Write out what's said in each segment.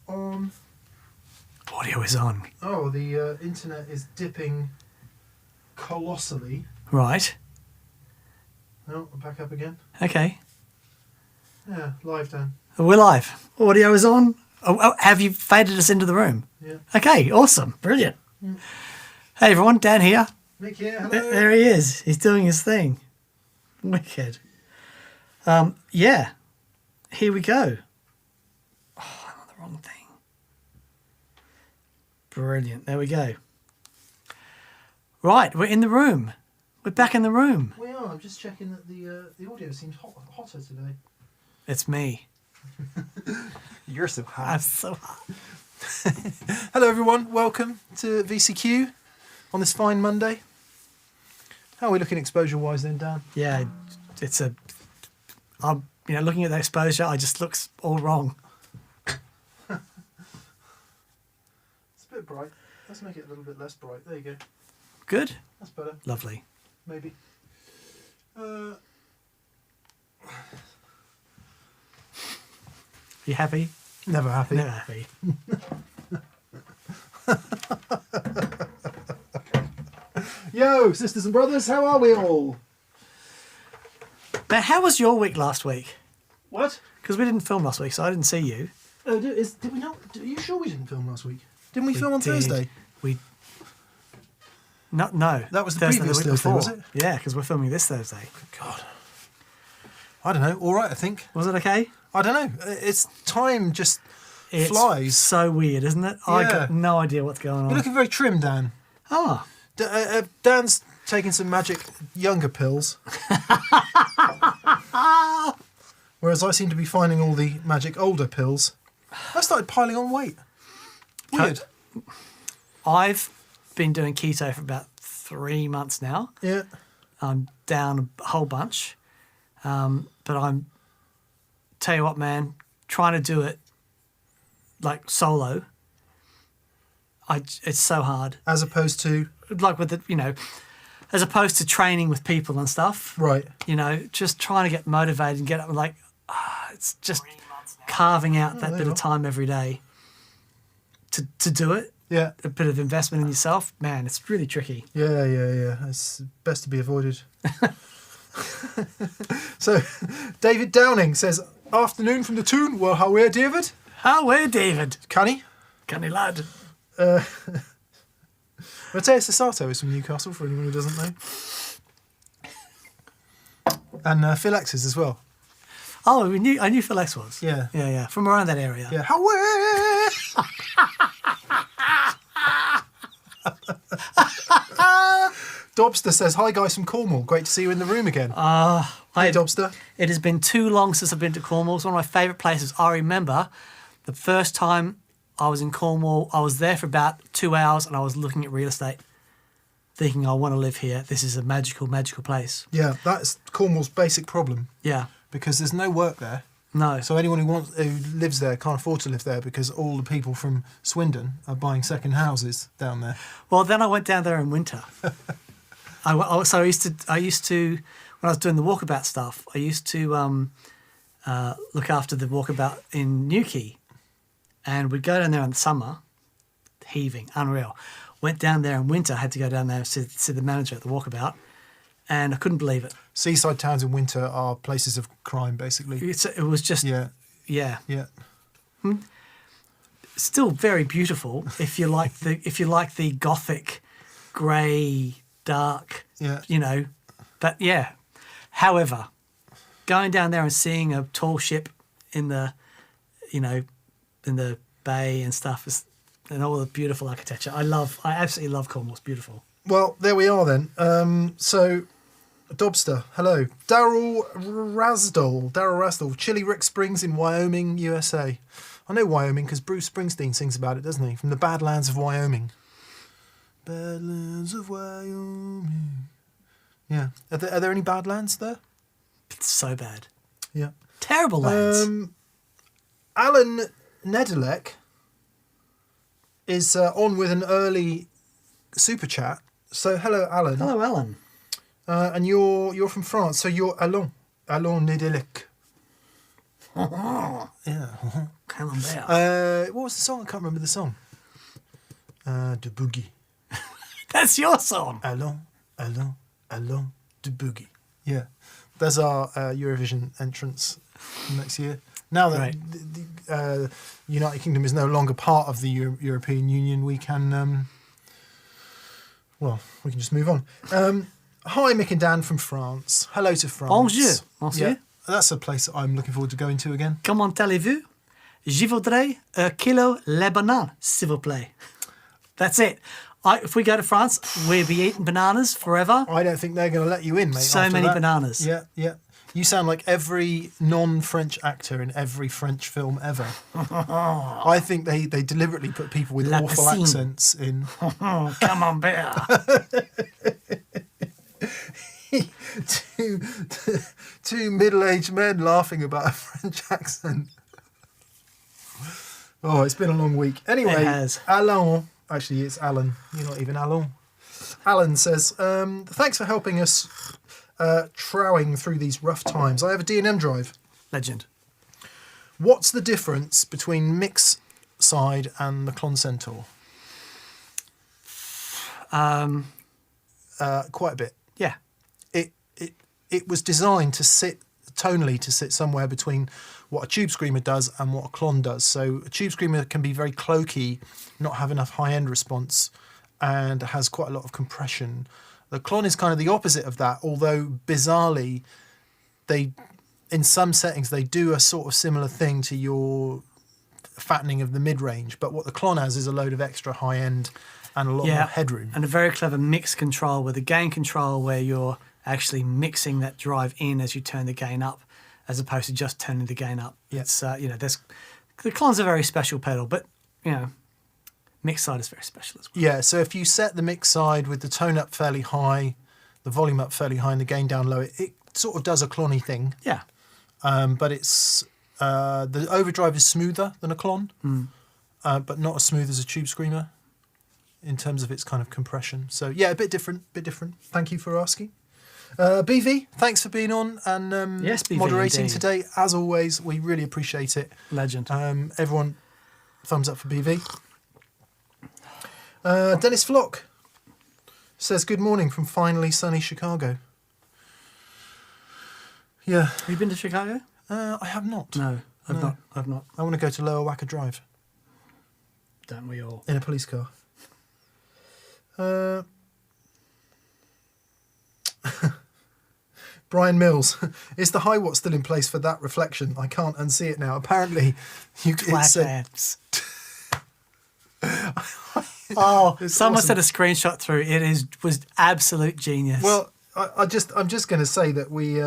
on. Audio is on. Oh, the internet is dipping colossally. Right. No, back up again. Okay. Yeah, live, Dan. We're live. Audio is on. Oh, have you faded us into the room? Yeah. Okay, awesome. Brilliant. Hey everyone, Dan here. Nick here, hello. There he is. He's doing his thing. Wicked. Yeah. Here we go. Oh, I'm on the wrong thing. Brilliant. There we go. Right, we're in the room. We're back in the room. We are. I'm just checking that the audio seems hotter today. It's me. You're so hot. I'm so hot. Hello, everyone. Welcome to VCQ on this fine Monday. How are we looking exposure-wise then, Dan? Yeah, it's a... I'm, looking at the exposure, I just looks all wrong. It's a bit bright. Let's make it a little bit less bright. There you go. Good? That's better. Lovely. Maybe. You happy? Never happy. Never happy. Yo, sisters and brothers, how are we all? Now, how was your week last week? What? Because we didn't film last week, so I didn't see you. Oh, did we not? Are you sure we didn't film last week? Didn't we film on did. Thursday? No. That was the Thursday, previous week Thursday, before. was it? Yeah, because we're filming this Thursday. God. I don't know. All right, I think. Was it okay? I don't know. It's time just It's flies. so weird, isn't it? I Yeah. got no idea what's going on. You're looking very trim, Dan. Oh. Dan's taking some magic younger pills. Whereas I seem to be finding all the magic older pills. I started piling on weight. Weird. I've been doing keto for about 3 months now. Yeah. I'm down a whole bunch. But I'm, tell you what, man, trying to do it like solo, it's so hard. As opposed to... Like with the, as opposed to training with people and stuff. Right. Just trying to get motivated and get up, like, it's just carving out that bit of time every day to do it. Yeah. A bit of investment in yourself. Man, it's really tricky. Yeah. It's best to be avoided. So, David Downing says, afternoon from the Toon. Well, how are David? How are David? Canny? Canny lad. Matteo Sasato is from Newcastle, for anyone who doesn't know. And Phil X is as well. Oh, I knew Phil X was. Yeah. Yeah. From around that area. Yeah. How Dobster says, hi guys from Cornwall. Great to see you in the room again. Hey, Dobster. It has been too long since I've been to Cornwall. It's one of my favourite places. I remember the first time I was in Cornwall, I was there for about 2 hours and I was looking at real estate, thinking I want to live here. This is a magical, magical place. Yeah, that's Cornwall's basic problem. Yeah. Because there's no work there. No. So anyone who lives there can't afford to live there because all the people from Swindon are buying second houses down there. Well, then I went down there in winter. I used to when I was doing the walkabout stuff, I used to look after the walkabout in Newquay, and we'd go down there in the summer, heaving, unreal. Went down there in winter, had to go down there and see the manager at the walkabout, and I couldn't believe it. Seaside towns in winter are places of crime, basically. It was just yeah. Still very beautiful if you like the gothic, grey, dark. Yeah. But yeah. However, going down there and seeing a tall ship in the bay and stuff and all the beautiful architecture. I absolutely love Cornwall. It's beautiful. Well, there we are then. So, Dobster, hello. Daryl Rasdall, Chili Rick Springs in Wyoming, USA. I know Wyoming because Bruce Springsteen sings about it, doesn't he? From the Badlands of Wyoming. Badlands of Wyoming. Yeah. Are there any Badlands there? It's so bad. Yeah. Terrible lands. Alan Nedelec is on with an early super chat. So hello, Alan. Hello, Alan. And you're from France, so you're Alain Nedelec. Yeah. Camembert. What was the song? I can't remember the song. De Boogie. That's your song. Allons, allons, allons, de Boogie. Yeah. There's our Eurovision entrance next year. Now that Right. the United Kingdom is no longer part of the European Union, we can, we can just move on. Hi, Mick and Dan from France. Hello to France. Bonjour, monsieur. Yeah, that's a place that I'm looking forward to going to again. Comment allez-vous? Je voudrais un kilo les bananes, s'il vous plaît. That's it. If we go to France, we'll be eating bananas forever. I don't think they're going to let you in, mate. So after many that. bananas. Yeah, yeah. You sound like every non-French actor in every French film ever. I think they deliberately put people with La awful piscine. accents in. Camembert. two middle-aged men laughing about a French accent. Oh, it's been a long week. Anyway, It has. Alain, actually it's Alan, you're not even Alain. Alan says, thanks for helping us trowing through these rough times. I have a D&M drive. Legend. What's the difference between mix side and the Klon Centaur? Quite a bit. Yeah. It was designed to sit tonally somewhere between what a tube screamer does and what a Klon does. So a tube screamer can be very cloaky, not have enough high end response, and has quite a lot of compression. The Klon is kind of the opposite of that, although bizarrely, in some settings they do a sort of similar thing to your fattening of the mid range. But what the Klon has is a load of extra high end and a lot more headroom. And a very clever mix control with a gain control where you're actually mixing that drive in as you turn the gain up, as opposed to just turning the gain up. Yeah. It's the Klon's a very special pedal, but mix side is very special as well. Yeah, so if you set the mix side with the tone up fairly high, the volume up fairly high, and the gain down low, it sort of does a Klon-y thing. Yeah. But it's the overdrive is smoother than a Klon, but not as smooth as a tube screamer in terms of its kind of compression. So yeah, a bit different. Thank you for asking. BV, thanks for being on and Yes, BV, moderating indeed. today. As always, we really appreciate it. Legend. Everyone, thumbs up for BV. Dennis Flock says, good morning from finally sunny Chicago. Yeah. Have you been to Chicago? I have not. No, I've not. I've not. I want to go to Lower Wacker Drive Don't we all? in a police car. Brian Mills, is the high watt still in place for that reflection? I can't unsee it now. Apparently, Flash amps. Oh, It's someone awesome. sent a screenshot through. It was absolute genius. Well, I'm just going to say that we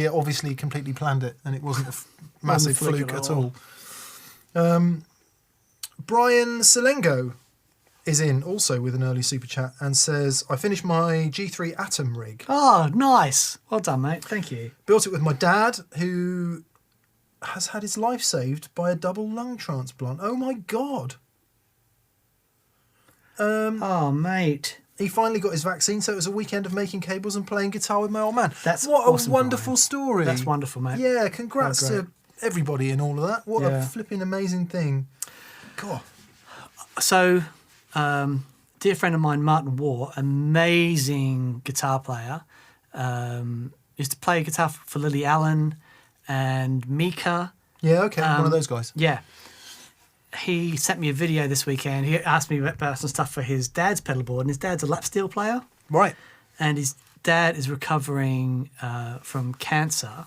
obviously completely planned it, and it wasn't a massive fluke fluke at at all. Brian Selengo is in also with an early super chat and says, I finished my G3 Atom rig. Oh, nice. Well done, mate. Thank you. Built it with my dad, who has had his life saved by a double lung transplant. Oh my God. Oh, mate. He finally got his vaccine, so it was a weekend of making cables and playing guitar with my old man. That's what awesome, a wonderful Brian. story. That's wonderful, mate. Yeah, congrats Oh, great. to everybody and all of that. What a Yeah. flipping amazing thing. God. So, dear friend of mine, Martin Waugh, amazing guitar player, used to play guitar for Lily Allen and Mika. Yeah, okay, one of those guys. Yeah. He sent me a video this weekend. He asked me about some stuff for his dad's pedalboard, and his dad's a lap steel player, Right. and his dad is recovering from cancer.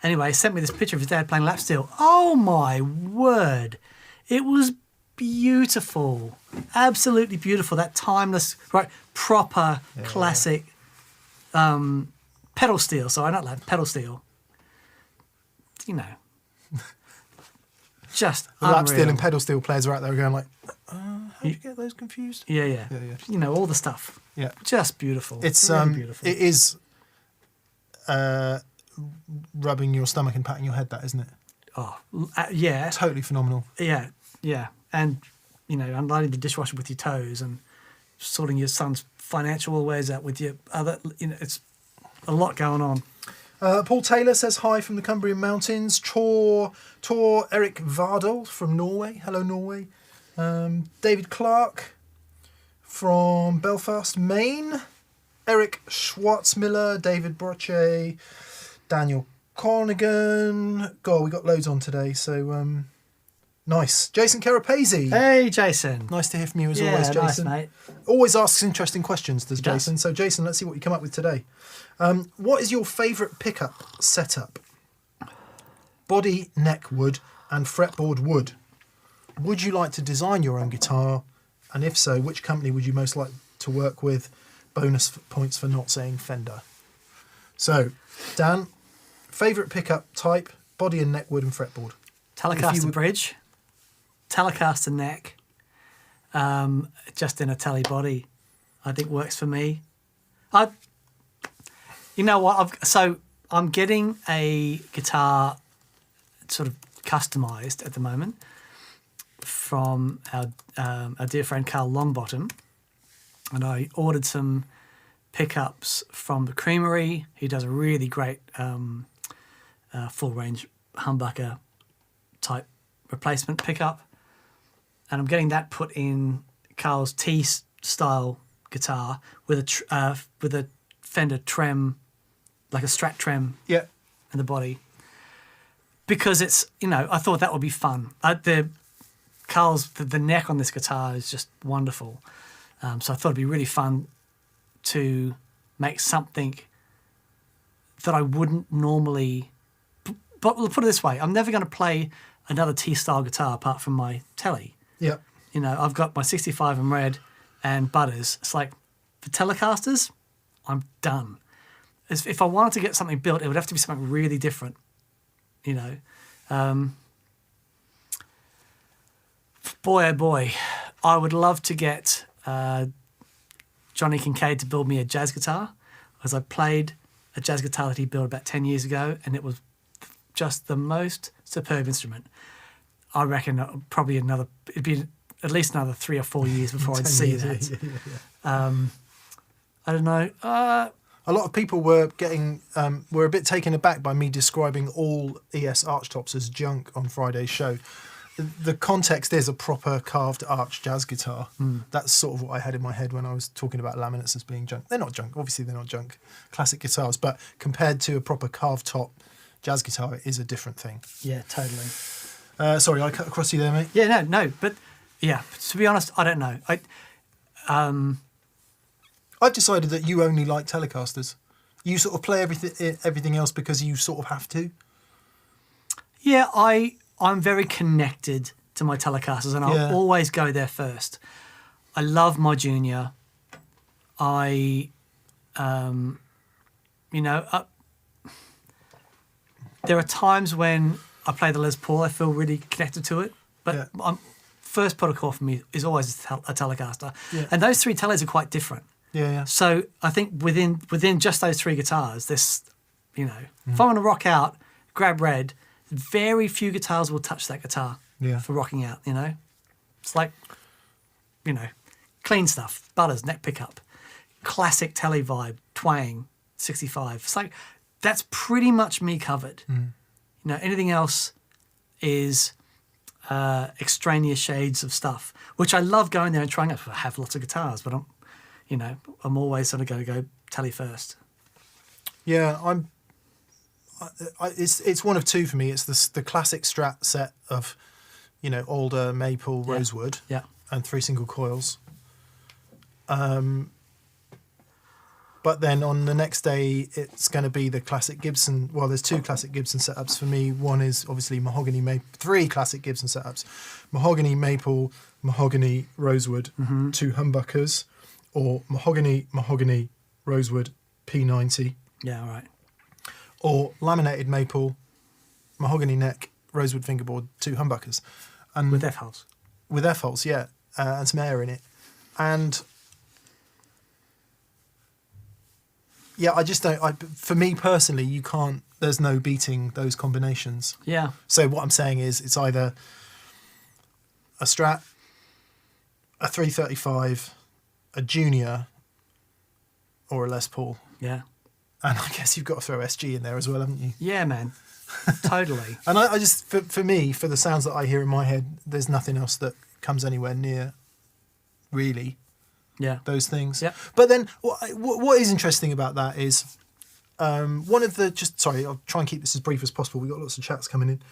Anyway, he sent me this picture of his dad playing lap steel. Oh my word. It was beautiful. Absolutely beautiful. That timeless, right, proper, classic pedal steel. Sorry, not lap, pedal steel. You know. Just The lap unreal. steel and pedal steel players are out there going like, how do you get those confused? Yeah. Yeah. You know, all the stuff. Yeah. Just beautiful. It's really beautiful. it is rubbing your stomach and patting your head, that, isn't it? Oh, yeah. Totally phenomenal. Yeah. And, you know, unloading the dishwasher with your toes and sorting your son's financial ways out with your other, you know, it's a lot going on. Paul Taylor says hi from the Cumbrian Mountains. Tor Eric Vardal from Norway. Hello, Norway. David Clark from Belfast, Maine. Eric Schwartzmiller, David Broche, Daniel Cornigan. God, we got loads on today, so nice. Jason Carapazzi. Hey, Jason. Nice to hear from you as always, Jason. Nice, mate. Always asks interesting questions, does He does. Jason. So, Jason, let's see what you come up with today. What is your favourite pickup setup? Body, neck wood, and fretboard wood. Would you like to design your own guitar? And if so, which company would you most like to work with? Bonus points for not saying Fender. So, Dan, favourite pickup type, body and neck wood and fretboard. Telecaster bridge, Telecaster neck, just in a Tele body, I think works for me. You know what? I'm getting a guitar sort of customised at the moment from our dear friend Carl Longbottom, and I ordered some pickups from the Creamery. He does a really great full range humbucker type replacement pickup, and I'm getting that put in Carl's T style guitar with a Fender trem, like a Strat trem, Yeah. in the body, because it's, I thought that would be fun. The neck on this guitar is just wonderful, so I thought it'd be really fun to make something that I wouldn't normally. But we'll put it this way: I'm never going to play another T-style guitar apart from my Tele. Yeah. I've got my 65 in red and Butters. It's like, for Telecasters, I'm done. If I wanted to get something built, it would have to be something really different, Boy, oh boy, I would love to get Johnny Kincaid to build me a jazz guitar, because I played a jazz guitar that he built about 10 years ago, and it was just the most superb instrument. I reckon probably it'd be at least another 3 or 4 years before I'd see that. Yeah. I don't know. A lot of people were a bit taken aback by me describing all ES archtops as junk on Friday's show. The context is a proper carved arch jazz guitar. That's sort of what I had in my head when I was talking about laminates as being junk. They're not junk. Obviously, they're not junk. Classic guitars. But compared to a proper carved top jazz guitar, it is a different thing. Yeah, totally. Sorry, I cut across you there, mate. Yeah, no. But, yeah, to be honest, I don't know. I've decided that you only like Telecasters. You sort of play everything else because you sort of have to. Yeah, I'm very connected to my Telecasters, and I'll always go there first. I love my Junior. There are times when I play the Les Paul, I feel really connected to it. But first protocol for me is always a Telecaster. Yeah. And those 3 Teles are quite different. Yeah. So I think within just those 3 guitars, if I want to rock out, grab red, very few guitars will touch that guitar for rocking out, It's like, clean stuff, Butters, neck pickup, classic Tele vibe, twang, 65. It's like, that's pretty much me covered. Anything else is extraneous shades of stuff, which I love going there and trying out. I have lots of guitars, but I'm always sort of going to go Tele first. Yeah, it's one of 2 for me. It's the classic Strat set of, older maple rosewood, and 3 single coils. But then on the next day, it's going to be the classic Gibson. Well, there's 2 classic Gibson setups for me. One is obviously mahogany maple. 3 classic Gibson setups: mahogany maple, mahogany rosewood, 2 humbuckers, or mahogany rosewood P90. Yeah, all right. Or laminated maple, mahogany neck, rosewood fingerboard, 2 humbuckers. And with F-holes. With F-holes, yeah. And some air in it. And yeah, I just don't. For me personally, you can't. There's no beating those combinations. Yeah. So what I'm saying is, it's either a Strat, a 335, a Junior, or a Les Paul. Yeah. And I guess you've got to throw SG in there as well, haven't you? Yeah, man. Totally. And I just, for me, for the sounds that I hear in my head, there's nothing else that comes anywhere near, really, those things. Yeah. But then what is interesting about that is one of the, sorry, I'll try and keep this as brief as possible. We've got lots of chats coming in.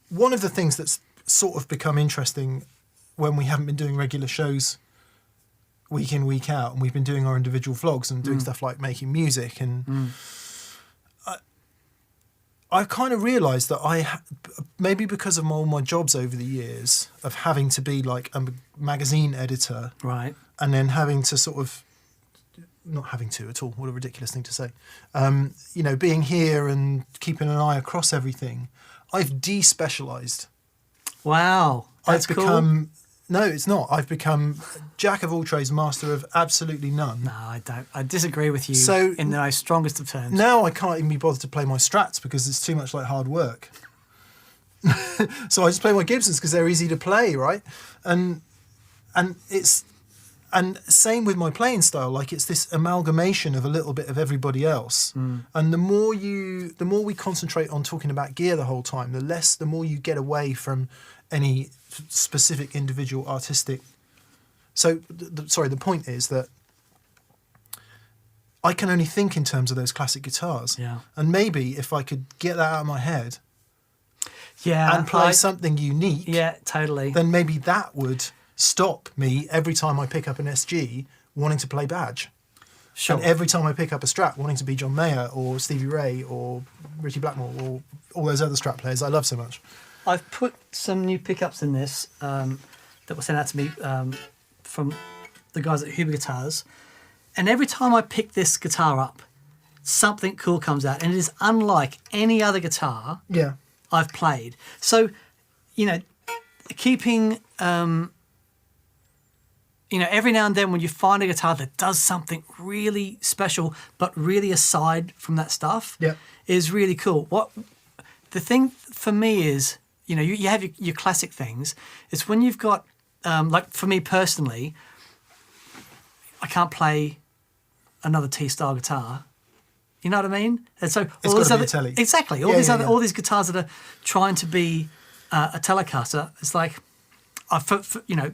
One of the things that's sort of become interesting when we haven't been doing regular shows week in, week out, and we've been doing our individual vlogs and doing stuff like making music, and I kind of realised that maybe because of all my jobs over the years of having to be like a magazine editor, right, and then having to sort of not having to at all, what a ridiculous thing to say, being here and keeping an eye across everything, I've de-specialised. Wow, that's cool. No, it's not. I've become jack of all trades, master of absolutely none. No, I don't. I disagree with you So, in the strongest of terms. Now I can't even be bothered to play my Strats because it's too much like hard work. So I just play my Gibsons because they're easy to play, right? And same with my playing style. Like, it's this amalgamation of a little bit of everybody else. And the more we concentrate on talking about gear the whole time, the more you get away from any specific individual artistic. So, the point is that I can only think in terms of those classic guitars. Yeah. And maybe if I could get that out of my head, and play something unique, totally, then maybe that would stop me every time I pick up an SG wanting to play Badge. Sure. And every time I pick up a Strat wanting to be John Mayer or Stevie Ray or Richie Blackmore or all those other Strat players I love so much. I've put some new pickups in this that were sent out to me from the guys at Huber Guitars. And every time I pick this guitar up, something cool comes out. And it is unlike any other guitar I've played. So, keeping... every now and then when you find a guitar that does something really special, but really aside from that stuff, is really cool. The thing for me is, you have your classic things. It's when you've got, like for me personally, I can't play another T-style guitar. You know what I mean? And so it's got to be a Tele. Exactly. All these guitars that are trying to be a Telecaster, it's like,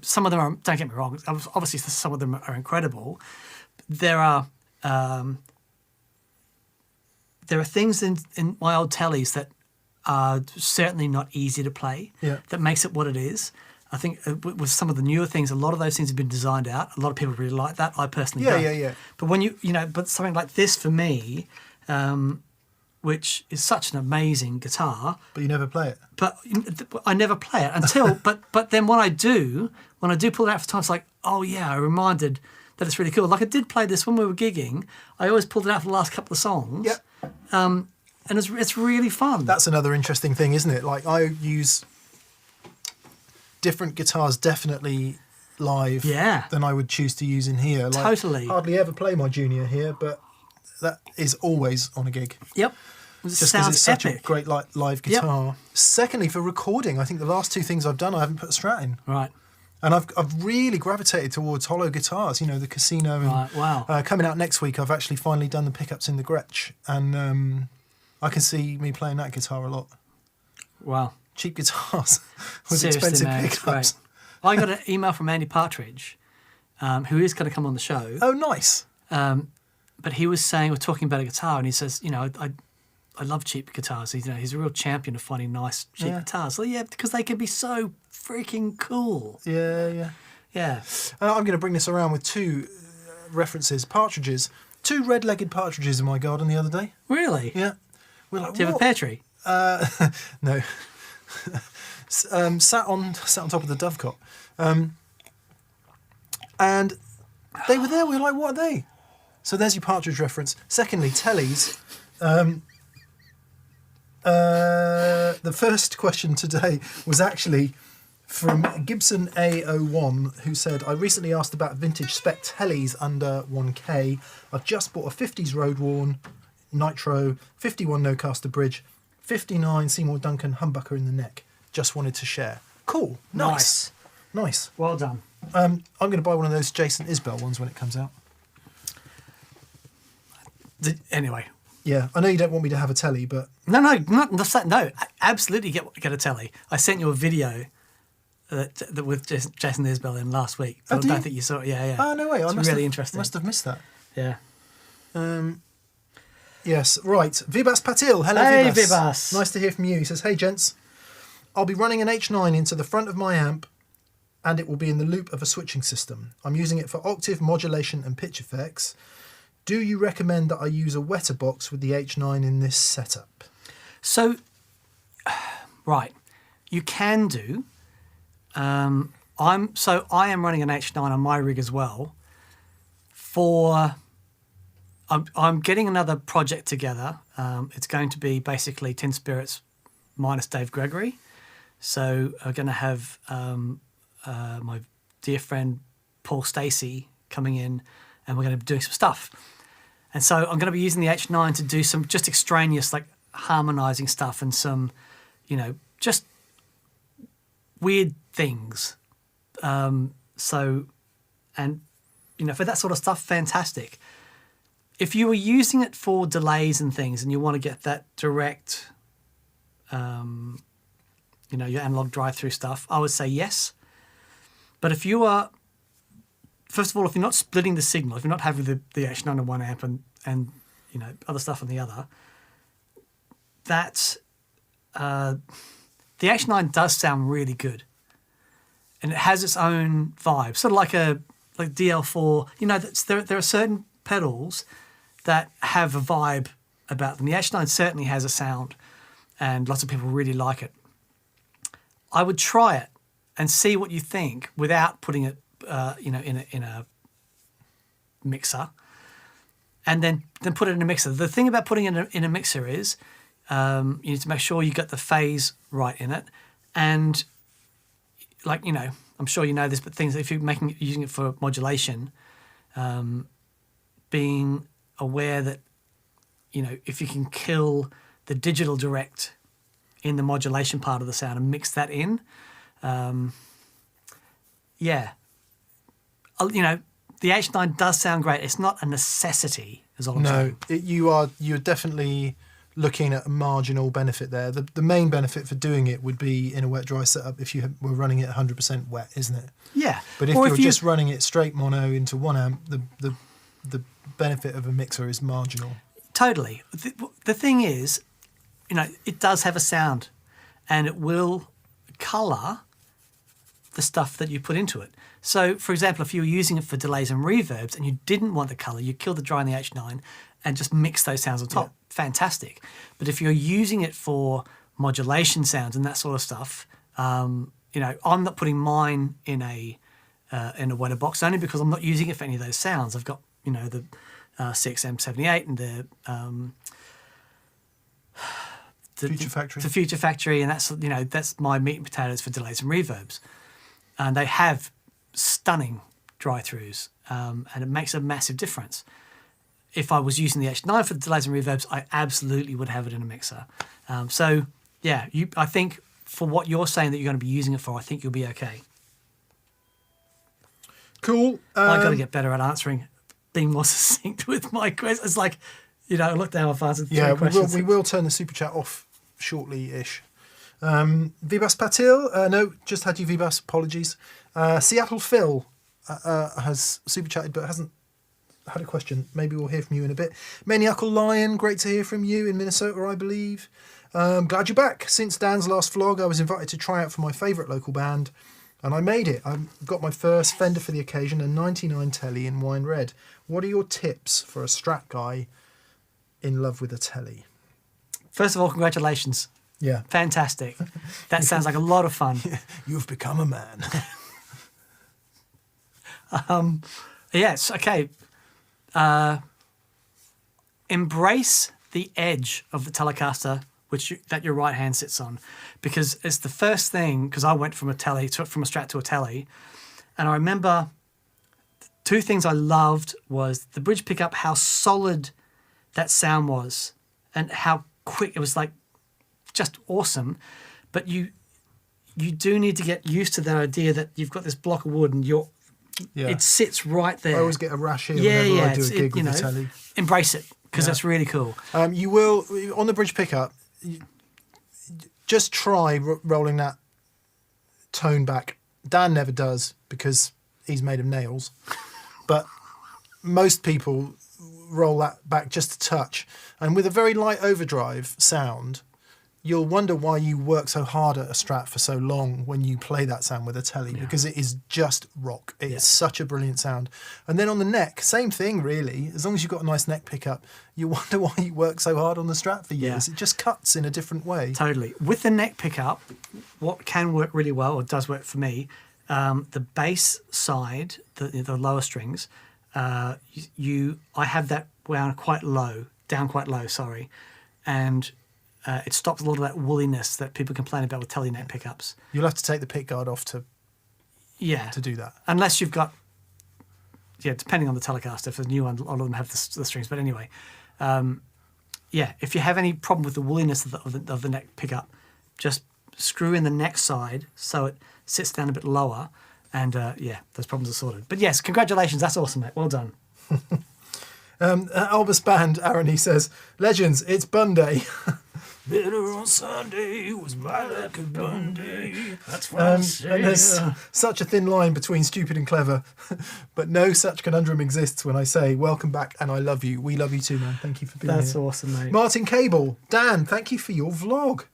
some of them are, don't get me wrong, obviously some of them are incredible. There are things in my old Teles that are certainly not easy to play, that makes it what it is. I think with some of the newer things, a lot of those things have been designed out. A lot of people really like that. I personally don't. Yeah. But when but something like this for me, which is such an amazing guitar. But you never play it. But I never play it until, but then when I do pull it out for time, it's like, oh yeah, I'm reminded that it's really cool. Like I did play this when we were gigging. I always pulled it out for the last couple of songs. Yep. And it's really fun. That's another interesting thing, isn't it? Like I use different guitars definitely live than I would choose to use in here. Like, totally. Hardly ever play my Junior here, but that is always on a gig. Yep. Just because it's such a great live guitar. Yep. Secondly, for recording, I think the last two things I've done, I haven't put a Strat in. Right. And I've really gravitated towards hollow guitars, the Casino. And, right, wow. Coming out next week, I've actually finally done the pickups in the Gretsch. And I can see me playing that guitar a lot. Wow. Cheap guitars with Seriously, expensive man, pickups. I got an email from Andy Partridge, who is going to come on the show. Oh, nice. But he was saying, we're talking about a guitar, and he says, I love cheap guitars. He's a real champion of finding nice cheap guitars. So because they can be so freaking cool. Yeah. I'm going to bring this around with two references. Partridges. 2 red-legged partridges in my garden the other day. Really? Yeah. We're like, do you have a pear tree? No. Sat on top of the dovecot. And they were there. We were like, what are they? So there's your partridge reference. Secondly, Teles. The first question today was actually from Gibson A01, who said, I recently asked about vintage spec Teles under 1K. I've just bought a 50s road worn Nitro, 51 no-caster bridge, 59 Seymour Duncan humbucker in the neck. Just wanted to share. Cool. Nice. Well done. I'm going to buy one of those Jason Isbell ones when it comes out. Anyway. Yeah, I know you don't want me to have a Tele, but No, absolutely get a Tele. I sent you a video that with Jason Isbell in last week. I don't think you saw it. Yeah. Oh, no way. It's really interesting. Must have missed that. Yeah. Yes, right. Vibas Patil. Hello, Hey, Vibas. Vibas. Nice to hear from you. He says, hey, gents. I'll be running an H9 into the front of my amp, and it will be in the loop of a switching system. I'm using it for octave modulation and pitch effects. Do you recommend that I use a wetter box with the H9 in this setup? So, right, you can do. I am running an H9 on my rig as well. I'm getting another project together. It's going to be basically Tin Spirits minus Dave Gregory. So I'm going to have my dear friend Paul Stacey coming in, and we're going to be doing some stuff. And so I'm going to be using the H9 to do some just extraneous, like harmonizing stuff and some, just weird things. For that sort of stuff, fantastic. If you were using it for delays and things and you want to get that direct, your analog drive-through stuff, I would say yes. But if you are, first of all, if you're not splitting the signal, if you're not having the H9 on one amp and other stuff on the other, the H9 does sound really good. And it has its own vibe, sort of like DL4. There are certain pedals that have a vibe about them. The H9 certainly has a sound, and lots of people really like it. I would try it and see what you think without putting it, in a mixer, and then put it in a mixer. The thing about putting it in a mixer is you need to make sure you get the phase right in it, and I'm sure you know this, but things if you're using it for modulation, being aware that if you can kill the digital direct in the modulation part of the sound and mix that in, the H9 does sound great. It's not a necessity, is all I'm saying. No, you're definitely looking at a marginal benefit there. The main benefit for doing it would be in a wet dry setup if you were running it 100% wet, isn't it? Yeah. But if you're just running it straight mono into one amp, the benefit of a mixer is marginal. Totally. The thing is, it does have a sound, and it will colour the stuff that you put into it. So, for example, if you were using it for delays and reverbs and you didn't want the colour, you kill the dry in the H9 and just mix those sounds on top. Yeah. Fantastic. But if you're using it for modulation sounds and that sort of stuff, I'm not putting mine in a wetter box only because I'm not using it for any of those sounds. I've got the CXM78 and the Future Factory, and that's my meat and potatoes for delays and reverbs, and they have stunning dry-throughs, and it makes a massive difference. If I was using the H9 for the delays and reverbs, I absolutely would have it in a mixer. I think for what you're saying that you're going to be using it for, I think you'll be okay. Cool. I've got to get better at being more succinct with my questions. It's like, look down I've answered three questions. We will turn the super chat off shortly-ish. Vibas Patil, no, just had you Vibas, apologies. Seattle Phil has super chatted but hasn't had a question. Maybe we'll hear from you in a bit. Maniacal Lion, great to hear from you in Minnesota, I believe. Glad you're back. Since Dan's last vlog, I was invited to try out for my favourite local band, and I made it. I got my first Fender for the occasion, a 99 Tele in wine red. What are your tips for a Strat guy in love with a Tele? First of all, congratulations. Yeah. Fantastic. That sounds like a lot of fun. You've become a man. Yes, okay. Embrace the edge of the Telecaster that your right hand sits on, because it's the first thing, because I went from a Strat to a Tele, and I remember two things I loved was the bridge pickup, how solid that sound was, and how quick it was, like just awesome. But you do need to get used to that idea that you've got this block of wood and it sits right there. I always get a rash here whenever I do a gig with the Tele. Embrace it, because that's really cool. You will, on the bridge pickup, just try rolling that tone back. Dan never does because he's made of nails, but most people roll that back just a touch. And with a very light overdrive sound, you'll wonder why you work so hard at a Strat for so long when you play that sound with a Tele, because it is just rock. It's such a brilliant sound. And then on the neck, same thing really. As long as you've got a nice neck pickup, you wonder why you work so hard on the Strat for years. It just cuts in a different way. Totally. With the neck pickup, what can work really well, or does work for me, the bass side, the lower strings, I have that wound down quite low, and it stops a lot of that woolliness that people complain about with Tele neck pickups. You'll have to take the pick guard off to do that. Unless you've got, depending on the Telecaster, if there's a new one, a lot of them have the strings. But anyway, if you have any problem with the woolliness of the neck pickup, just screw in the neck side so it sits down a bit lower, and those problems are sorted. But yes, congratulations, that's awesome, mate. Well done. Albus Band, Aaron, he says, legends, it's Bunday. Better on Sunday was my lucky Bunday. That's what I say. And there's such a thin line between stupid and clever, but no such conundrum exists when I say, welcome back and I love you. We love you too, man. Thank you for being here. That's awesome, mate. Martin Cable, Dan, thank you for your vlog.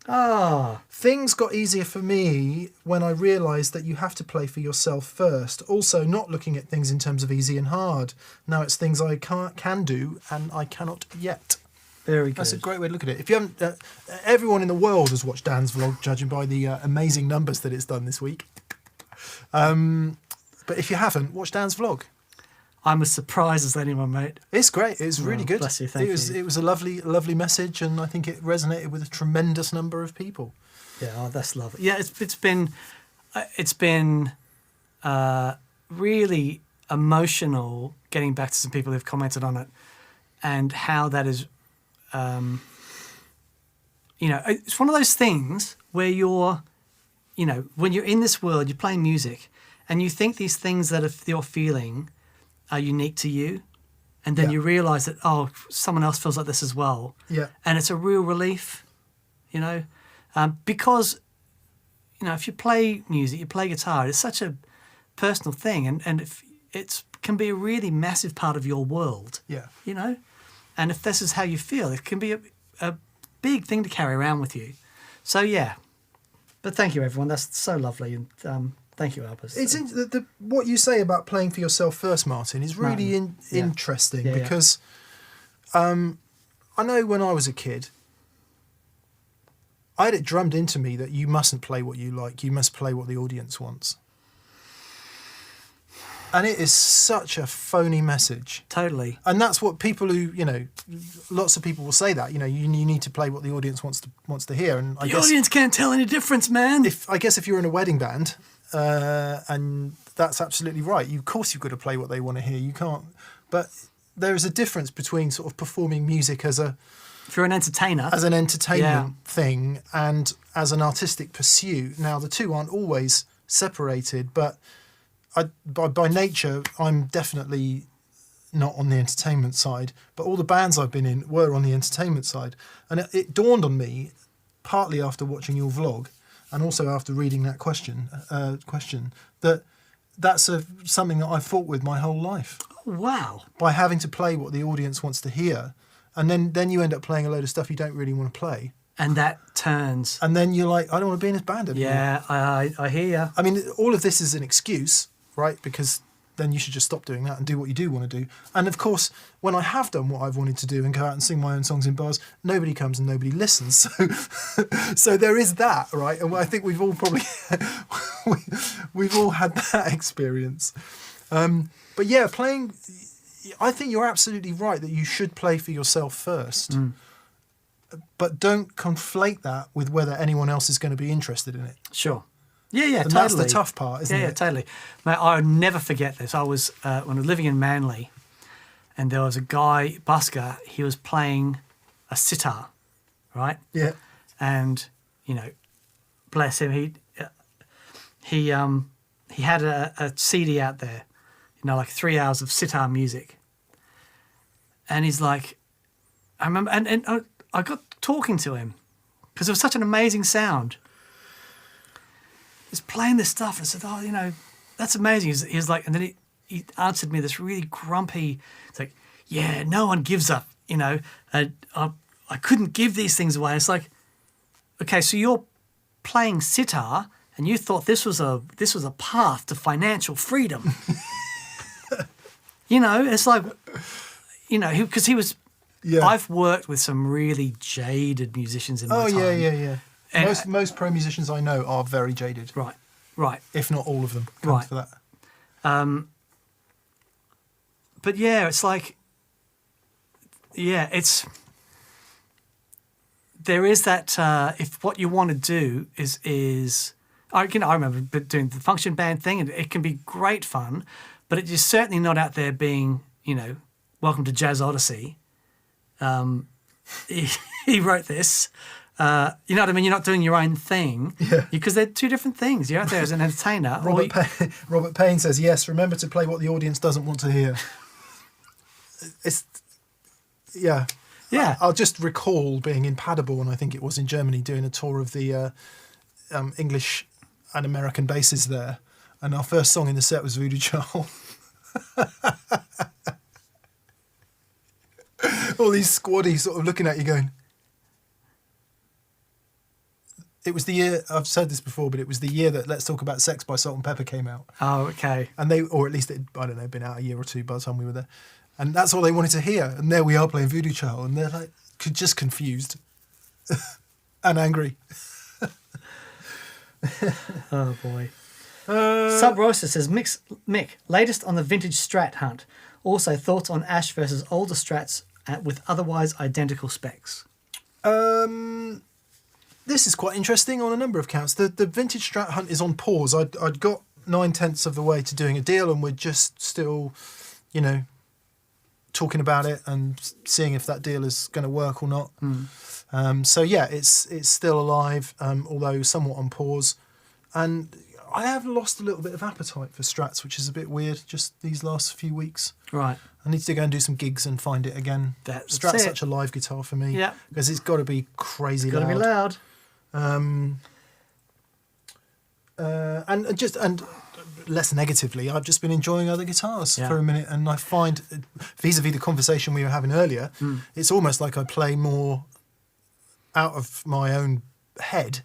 Things got easier for me when I realised that you have to play for yourself first. Also, not looking at things in terms of easy and hard. Now it's things I can do and I cannot yet. Very good. That's a great way to look at it. If you haven't, everyone in the world has watched Dan's vlog, judging by the amazing numbers that it's done this week. But if you haven't, watch Dan's vlog. I'm as surprised as anyone, mate. It's great. It was really good. Bless you. Thank you. It was a lovely message, and I think it resonated with a tremendous number of people. Yeah, that's lovely. Yeah, it's been really emotional getting back to some people who've commented on it, and how that is. It's one of those things where when you're in this world, you're playing music, and you think these things that you're feeling are unique to you, and then you realise that someone else feels like this as well. Yeah, and it's a real relief, because if you play music, you play guitar, it's such a personal thing, and if it can be a really massive part of your world. Yeah, And if this is how you feel, it can be a big thing to carry around with you. So, yeah. But thank you, everyone. That's so lovely. And thank you, Albus. It's what you say about playing for yourself first, Martin, is really interesting because I know when I was a kid, I had it drummed into me that you mustn't play what you like. You must play what the audience wants. And it is such a phony message. Totally. And that's what people who, lots of people will say that, you need to play what the audience wants to hear. And the audience can't tell any difference, man. I guess if you're in a wedding band, and that's absolutely right. Of course you've got to play what they want to hear. You can't. But there is a difference between sort of performing music as if you're an entertainer. As an entertainment thing and as an artistic pursuit. Now, the two aren't always separated, but by nature, I'm definitely not on the entertainment side, but all the bands I've been in were on the entertainment side. And it dawned on me, partly after watching your vlog, and also after reading that question, that that's something that I've fought with my whole life. Oh, wow. By having to play what the audience wants to hear, and then you end up playing a load of stuff you don't really want to play. And that turns. And then you're like, I don't want to be in this band anymore. Yeah, I hear you. I mean, all of this is an excuse, right? Because then you should just stop doing that and do what you do want to do. And of course, when I have done what I've wanted to do and go out and sing my own songs in bars, nobody comes and nobody listens. So there is that, right? And I think we've all probably we've all had that experience. But yeah, playing. I think you're absolutely right that you should play for yourself first. But don't conflate that with whether anyone else is going to be interested in it. Sure. Yeah, and totally. That's the tough part, isn't it? Yeah, totally. Mate, I'll never forget this. I was, when I was living in Manly, and there was a guy, busker, he was playing a sitar, right? Yeah. And, bless him, he had a CD out there, like 3 hours of sitar music. And he's like, I remember, and I got talking to him because it was such an amazing sound. He's playing this stuff and I said, "Oh, you know, that's amazing." He was like, and then he answered me this really grumpy. It's like, "Yeah, no one gives up. You know, I couldn't give these things away." It's like, okay, so you're playing sitar and you thought this was a path to financial freedom. You know, it's like, you know, because he was. Yeah. I've worked with some really jaded musicians in my time. Oh yeah. And most pro musicians I know are very jaded. Right. If not all of them. Right. For that. But yeah, it's like, yeah, there is that, if what you want to do is I remember doing the function band thing, and it can be great fun, but it is certainly not out there being, you know, welcome to Jazz Odyssey. He wrote this. You know what I mean? You're not doing your own thing. Yeah. Because they're two different things. You're out there as an entertainer. Robert Payne says, yes, remember to play what the audience doesn't want to hear. Yeah. I'll just recall being in Paderborn, I think it was in Germany, doing a tour of the English and American bases there. And our first song in the set was Voodoo Child. All these squaddies sort of looking at you going... It was the year, I've said this before, but it was the year that Let's Talk About Sex by Salt and Pepper came out. Oh, okay. And or at least it, I don't know, been out a year or two by the time we were there. And that's all they wanted to hear. And there we are playing Voodoo Child. And they're like, just confused and angry. Oh, boy. Sub Roaster says, Mick, latest on the vintage Strat hunt. Also, thoughts on Ash versus older Strats with otherwise identical specs. This is quite interesting on a number of counts. The vintage Strat hunt is on pause. I'd got 9/10 of the way to doing a deal, and we're just still, you know, talking about it and seeing if that deal is going to work or not. So yeah, it's still alive, although somewhat on pause. And I have lost a little bit of appetite for Strats, which is a bit weird just these last few weeks. Right. I need to go and do some gigs and find it again. Strat's such a live guitar for me. Yeah. Because it's got to be crazy loud. Got to be loud. And less negatively, I've just been enjoying other guitars for a minute, and I find, vis-a-vis the conversation we were having earlier, it's almost like I play more out of my own head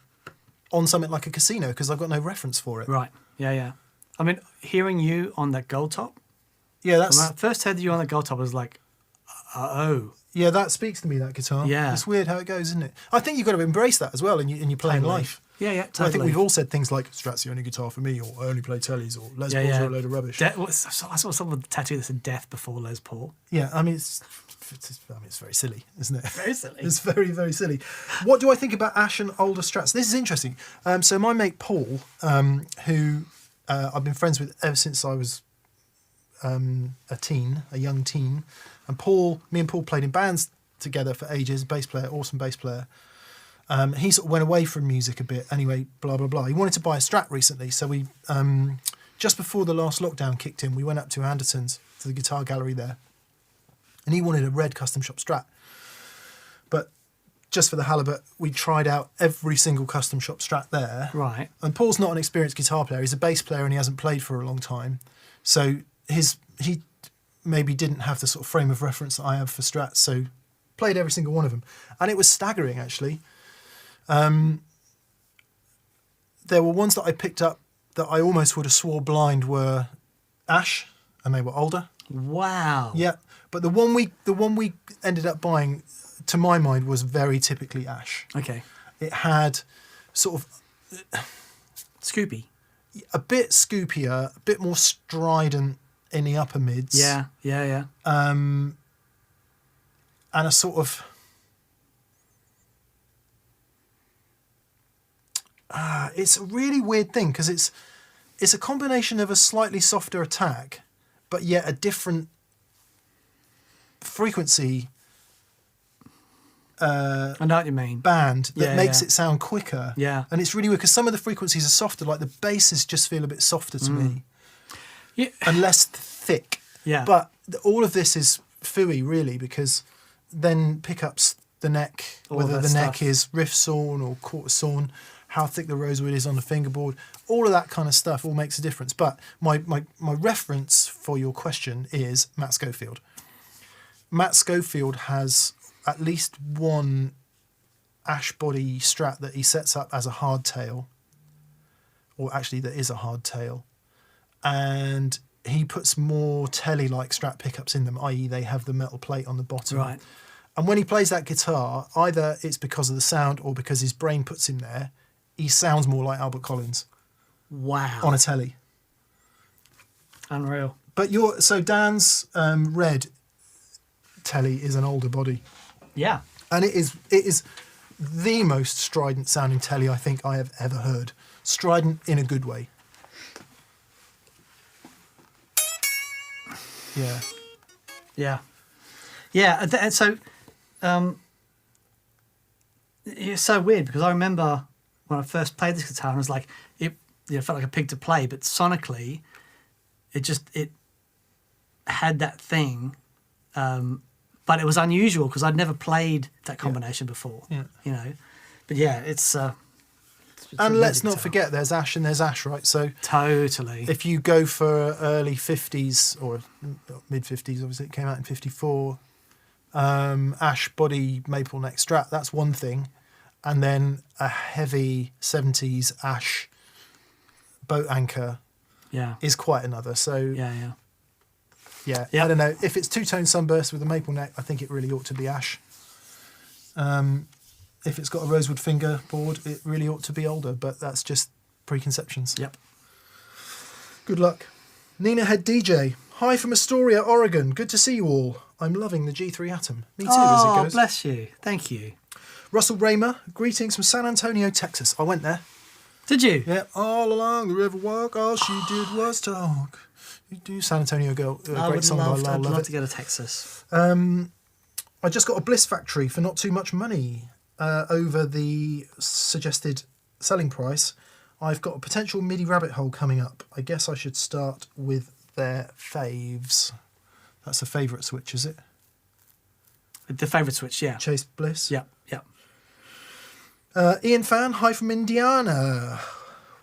on something like a Casino because I've got no reference for it. Right. Yeah. I mean, hearing you on that Gold Top. Yeah, that's. When I first heard you on the Gold Top, I was like, oh. Yeah, that speaks to me, that guitar. Yeah. It's weird how it goes, isn't it? I think you've got to embrace that as well in your playing life. Yeah, totally. I think we've all said things like, Strat's the only guitar for me, or I only play Teles, or Les Pauls are a load of rubbish. I saw someone tattoo that said death before Les Paul. Yeah, I mean, it's very silly, isn't it? Very silly. It's very, very silly. What do I think about Ash and older Strats? This is interesting. So my mate Paul, who I've been friends with ever since I was a young teen, and me and Paul played in bands together for ages, bass player, awesome bass player. He sort of went away from music a bit anyway, blah, blah, blah. He wanted to buy a Strat recently, so we, just before the last lockdown kicked in, we went up to Anderton's, to the guitar gallery there, and he wanted a red custom shop Strat. But just for the halibut, we tried out every single custom shop Strat there. Right. And Paul's not an experienced guitar player, he's a bass player and he hasn't played for a long time. So he maybe didn't have the sort of frame of reference that I have for Strats, so played every single one of them. And it was staggering, actually. There were ones that I picked up that I almost would have swore blind were Ash, and they were older. Wow. Yeah, but the one we ended up buying, to my mind, was very typically Ash. Okay. It had sort of Scoopy. A bit scoopier, a bit more strident in the upper mids. Yeah. And a sort of it's a really weird thing because it's a combination of a slightly softer attack, but yet a different frequency. I know what you mean. Band that makes it sound quicker. Yeah. And it's really weird because some of the frequencies are softer, like the basses just feel a bit softer to me. Yeah. And less thick. Yeah. But all of this is phooey, really, because then pickups, the neck, All whether that the neck stuff. is riff sawn or quarter sawn, how thick the rosewood is on the fingerboard, all of that kind of stuff all makes a difference. But my reference for your question is Matt Schofield. Matt Schofield has at least one ash body Strat that he sets up as a hardtail, or actually that is a hardtail, and he puts more Tele-like Strat pickups in them, i.e. they have the metal plate on the bottom. Right. And when he plays that guitar, either it's because of the sound or because his brain puts him there, he sounds more like Albert Collins Wow. on a Tele. Unreal. But so Dan's red Tele is an older body, Yeah. and it is the most strident sounding Tele I think I have ever heard. Strident in a good way. Yeah. Yeah. Yeah. And so it's so weird because I remember when I first played this guitar and I was like, it felt like a pig to play, but sonically it had that thing. But it was unusual because I'd never played that combination before, you know. But yeah, it's a And really let's not guitar. forget there's Ash and there's Ash, right? So Totally. if you go for early 50s or mid 50s, obviously it came out in 54, Ash body maple neck Strat, that's one thing. And then a heavy 70s Ash boat anchor Yeah. is quite another. So Yeah. yeah, Yeah. I don't know. If it's two-tone sunburst with a maple neck, I think it really ought to be Ash. If it's got a rosewood fingerboard, it really ought to be older, but that's just preconceptions. Yep. Good luck. Nina Head DJ. Hi from Astoria, Oregon. Good to see you all. I'm loving the G3 Atom. Me too, as it goes. Bless you. Thank you. Russell Raymer. Greetings from San Antonio, Texas. I went there. Did you? Yeah, all along the river walk, all she did was talk. You do San Antonio Girl. I Great would song. love, I I'd love love it. to go to Texas. I just got a Bliss Factory for not too much money over the suggested selling price. I've got a potential MIDI rabbit hole coming up. I guess I should start with their faves. That's a favourite switch, is it? The favourite switch, yeah. Chase Bliss? Yep, yep. Ian Fan, hi from Indiana.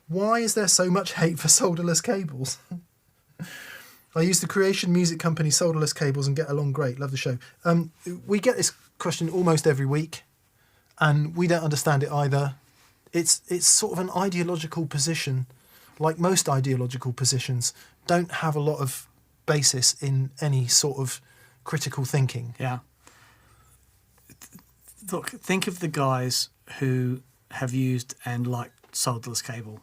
Why is there so much hate for solderless cables? I use the Creation Music Company solderless cables and get along great. Love the show. We get this question almost every week, and we don't understand it either. It's sort of an ideological position, like most ideological positions, don't have a lot of basis in any sort of critical thinking. Yeah. Look, think of the guys who have used and liked solderless cable.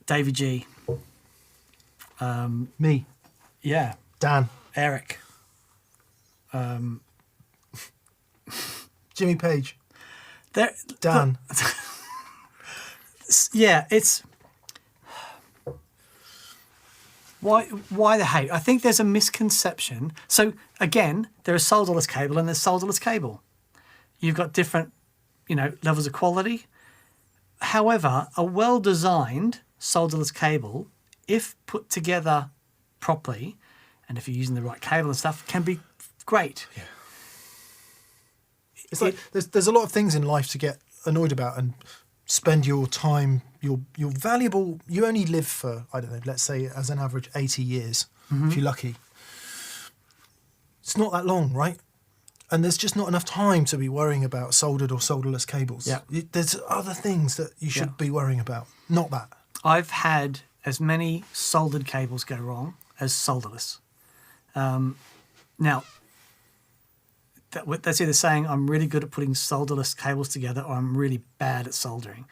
Davey G. Me, Yeah. Dan, Eric. Jimmy Page, There, Dan. yeah, it's... Why the hate? I think there's a misconception. So, again, there is solderless cable and there's solderless cable. You've got different, levels of quality. However, a well-designed solderless cable, if put together properly, and if you're using the right cable and stuff, can be great. Yeah. It's like there's a lot of things in life to get annoyed about and spend your time, your valuable, you only live for, I don't know, let's say as an average 80 years, if you're lucky. It's not that long, right? And there's just not enough time to be worrying about soldered or solderless cables. Yeah. There's other things that you should be worrying about, not that. I've had as many soldered cables go wrong as solderless. Now, that's either saying I'm really good at putting solderless cables together or I'm really bad at soldering.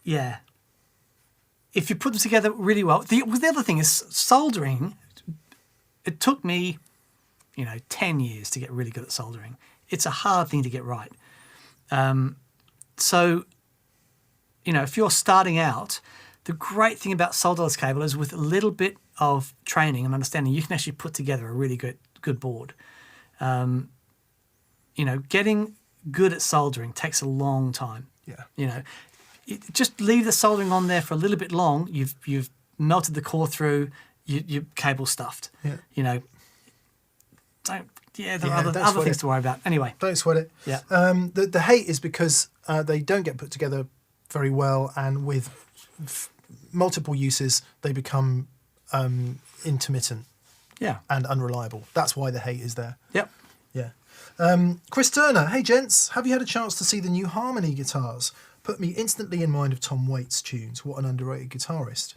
Yeah. If you put them together really well, the other thing is soldering. It took me, 10 years to get really good at soldering. It's a hard thing to get right. So, if you're starting out, the great thing about solderless cable is with a little bit of training and understanding, you can actually put together a really good board. Getting good at soldering takes a long time. Yeah. just leave the soldering on there for a little bit long. You've melted the core through. Your cable's stuffed. Yeah. You know, there are Yeah, other don't sweat things it. to worry about. Anyway, Don't sweat it. yeah. The hate is because they don't get put together very well, and with multiple uses, they become intermittent Yeah. and unreliable. That's why the hate is there. Yep. Yeah. Chris Turner, hey gents, have you had a chance to see the new Harmony guitars? Put me instantly in mind of Tom Waits' tunes. What an underrated guitarist.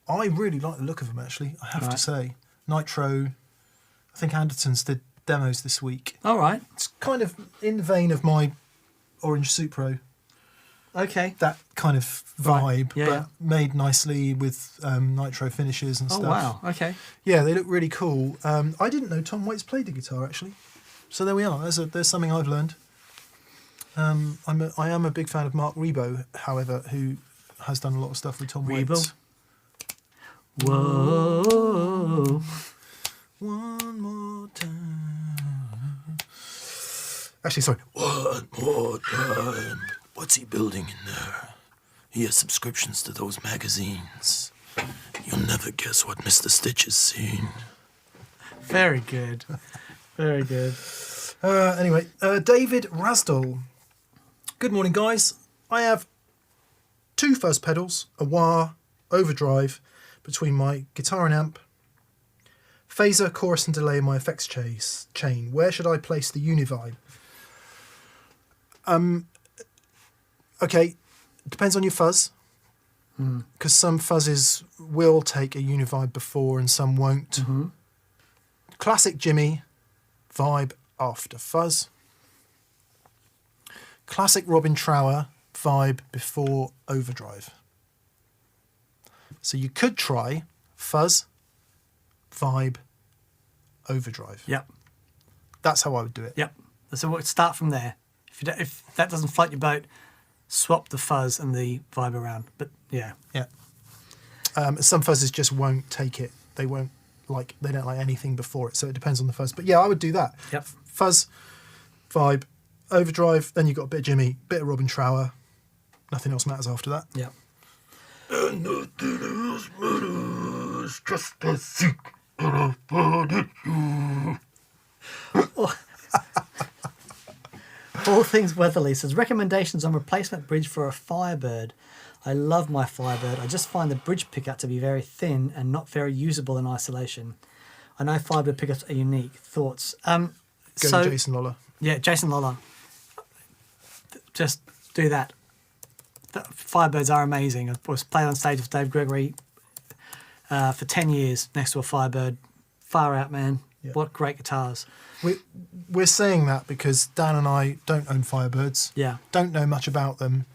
I really like the look of them, actually, I have to say. Nitro, I think Andertons did demos this week. All right. It's kind of in the vein of my Orange Supro, Okay. that kind of vibe, Right. Yeah, but yeah. made nicely with nitro finishes and Oh, stuff. wow. Okay. Yeah, they look really cool. I didn't know Tom Waits played the guitar, actually. So there we are. There's something I've learned. I am a big fan of Mark Rebo, however, who has done a lot of stuff with Tom Rebo? Waits. Whoa. One more time. Actually, sorry. One more time. What's he building in there? He has subscriptions to those magazines. You'll never guess what Mr. Stitch has seen. Very good. Very good. Anyway, David Rasdall. Good morning, guys. I have 2 fuzz pedals, a wah, overdrive between my guitar and amp, phaser, chorus and delay in my effects chain. Where should I place the Univibe? Okay, depends on your fuzz, because some fuzzes will take a Univibe before and some won't. Mm-hmm. Classic Jimmy, vibe after fuzz. Classic Robin Trower, vibe before overdrive. So you could try fuzz, vibe, overdrive. Yep. That's how I would do it. Yep. So we'll start from there. If that doesn't float your boat, swap the fuzz and the vibe around. But yeah. Yeah. Some fuzzes just won't take it. They don't like anything before it. So it depends on the fuzz. But yeah, I would do that. Yep. Fuzz, vibe, overdrive. Then you've got a bit of Jimmy, bit of Robin Trower. Nothing else matters after that. Yep. And nothing else matters, just a secret about it. All Things Weatherly says, recommendations on replacement bridge for a Firebird. I love my Firebird. I just find the bridge pickup to be very thin and not very usable in isolation. I know Firebird pickups are unique. Thoughts? Go Jason Lawler. Yeah, Jason Lawler. Just do that. The Firebirds are amazing. I was playing on stage with Dave Gregory for 10 years next to a Firebird. Far out, man. Yeah. What great guitars. We're saying that because Dan and I don't own Firebirds. Yeah. Don't know much about them,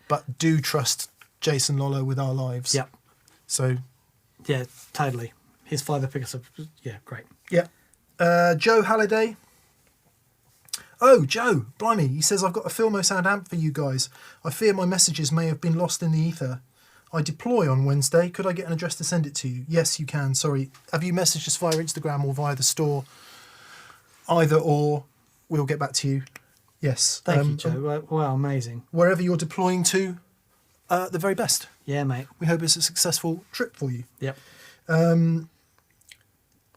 but do trust Jason Lawler with our lives. Yep. So, Yeah, totally. His Firebird pickups are, great. yeah. Joe Halliday. Oh, Joe, blimey, he says, I've got a Filmo Sound amp for you guys. I fear my messages may have been lost in the ether. I deploy on Wednesday. Could I get an address to send it to you? Yes, you can. Sorry. Have you messaged us via Instagram or via the store? Either or, we'll get back to you. Yes. Thank you, Joe. Wow, amazing. Wherever you're deploying to, the very best. Yeah, mate. We hope it's a successful trip for you. Yep.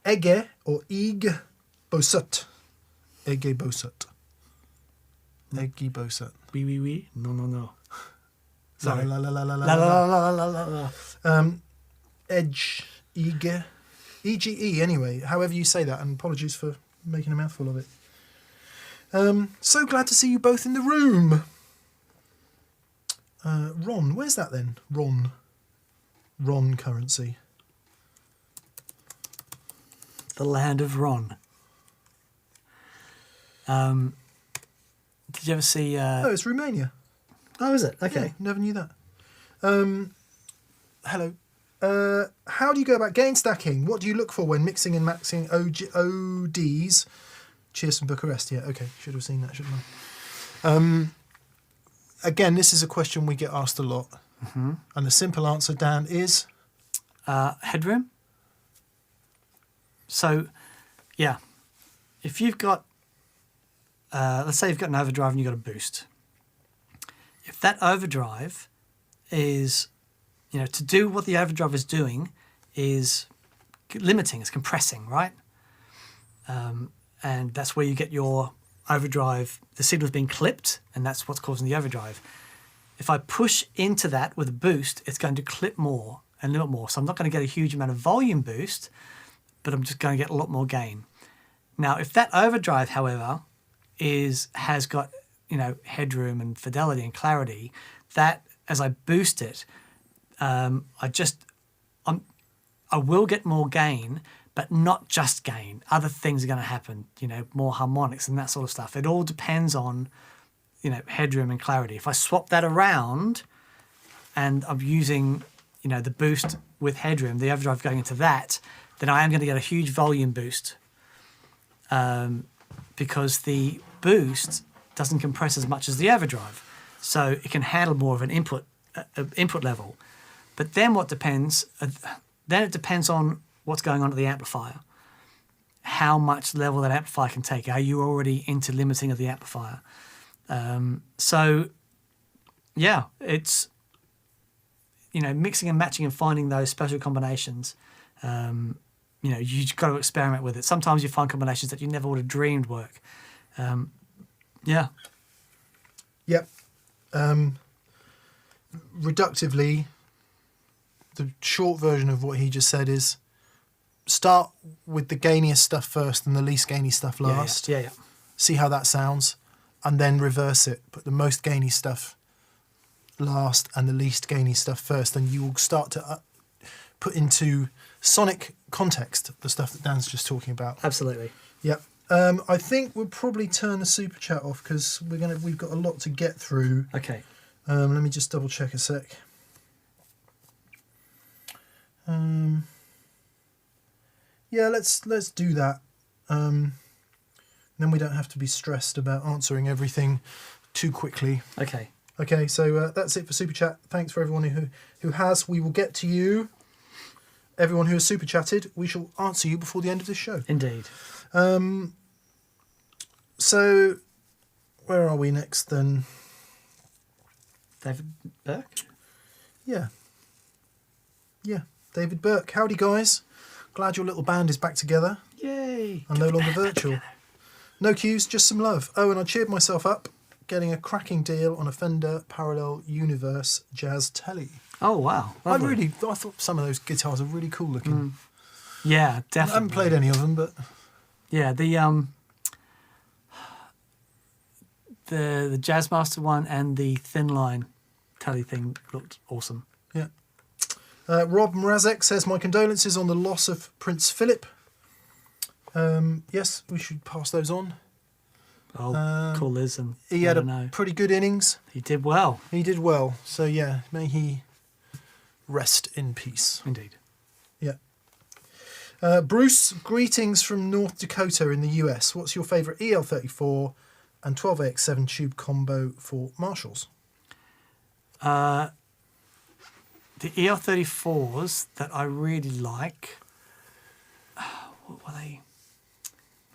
Ege or Ig Bosut. Ege Bosut. Ege Bosut. Oui. No. La Sorry. la la la la La la la la la la. Edge, Ege, EGE anyway, however you say that, and apologies for making a mouthful of it. So glad to see you both in the room. Ron, where's that then? Ron currency. The land of Ron. Did you ever see... Oh, it's Romania. Oh, is it? Okay. Yeah, never knew that. Hello. How do you go about gain stacking? What do you look for when mixing and maxing ODs? Cheers from Bucharest. Yeah, okay. Should have seen that, shouldn't I? Again, this is a question we get asked a lot. Mm-hmm. And the simple answer, Dan, is? Headroom. So, yeah. If you've got... let's say you've got an overdrive and you've got a boost. Your that overdrive is, to do what the overdrive is doing is limiting, it's compressing, right? And that's where you get your overdrive, the signal's being clipped, and that's what's causing the overdrive. If I push into that with a boost, it's going to clip more and limit more. So I'm not going to get a huge amount of volume boost, but I'm just going to get a lot more gain. Now, if that overdrive, however, has got, headroom and fidelity and clarity, that as I boost it, I will get more gain, but not just gain. Other things are going to happen, more harmonics and that sort of stuff. It all depends on, headroom and clarity. If I swap that around and I'm using, the boost with headroom, the overdrive going into that, then I am going to get a huge volume boost because the boost doesn't compress as much as the overdrive. So it can handle more of an input level. But then it depends on what's going on at the amplifier. How much level that amplifier can take. Are you already into limiting of the amplifier? It's, mixing and matching and finding those special combinations. You've got to experiment with it. Sometimes you find combinations that you never would have dreamed work. Yep. Reductively, the short version of what he just said is start with the gainiest stuff first and the least gainy stuff last. Yeah. See how that sounds, and then reverse it. Put the most gainy stuff last and the least gainy stuff first, and you will start to put into sonic context the stuff that Dan's just talking about. Absolutely. Yep. I think we'll probably turn the super chat off because we've got a lot to get through. Okay. Let me just double check a sec. Let's do that. Then we don't have to be stressed about answering everything too quickly. Okay. Okay, so that's it for super chat. Thanks for everyone who has. We will get to you. Everyone who has super chatted, we shall answer you before the end of this show. Indeed. So where are we next then? David Burke? Yeah, David Burke. Howdy, guys. Glad your little band is back together. Yay. And no longer virtual. No cues, just some love. Oh, and I cheered myself up getting a cracking deal on a Fender Parallel Universe Jazz Tele. Oh, wow. Lovely. I thought some of those guitars are really cool looking. Yeah, definitely. I haven't played any of them, but... Yeah, the Jazzmaster one and the thin line Tele thing looked awesome. Yeah. Rob Mrazek says, my condolences on the loss of Prince Philip. Yes, we should pass those on. I'll call Liz and he had a pretty good innings. He did well. So yeah, may he rest in peace. Indeed. Yeah. Bruce, greetings from North Dakota in the US. What's your favourite EL34 and 12AX7 tube combo for Marshalls? The EL34s that I really like. What were they?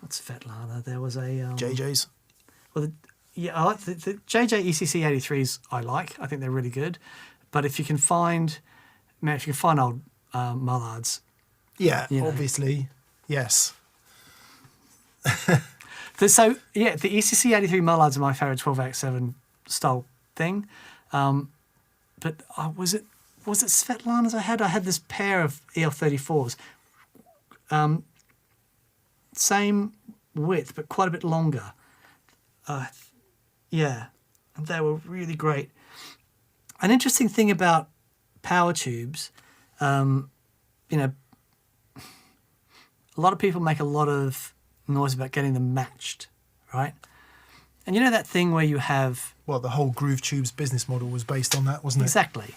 What's Svetlana? There was a JJ's. Well, I like the JJ ECC 83s. I think they're really good. But if you can find old Mullards, obviously, yes. The ECC 83 Mullards are my favourite 12AX7 style thing. But was it Svetlana's I had? I had this pair of EL34s. Same width, but quite a bit longer. And they were really great. An interesting thing about power tubes, a lot of people make a lot of noise about getting them matched, right? And you know that thing where you have... Well, the whole Groove Tubes business model was based on that, wasn't it? Exactly.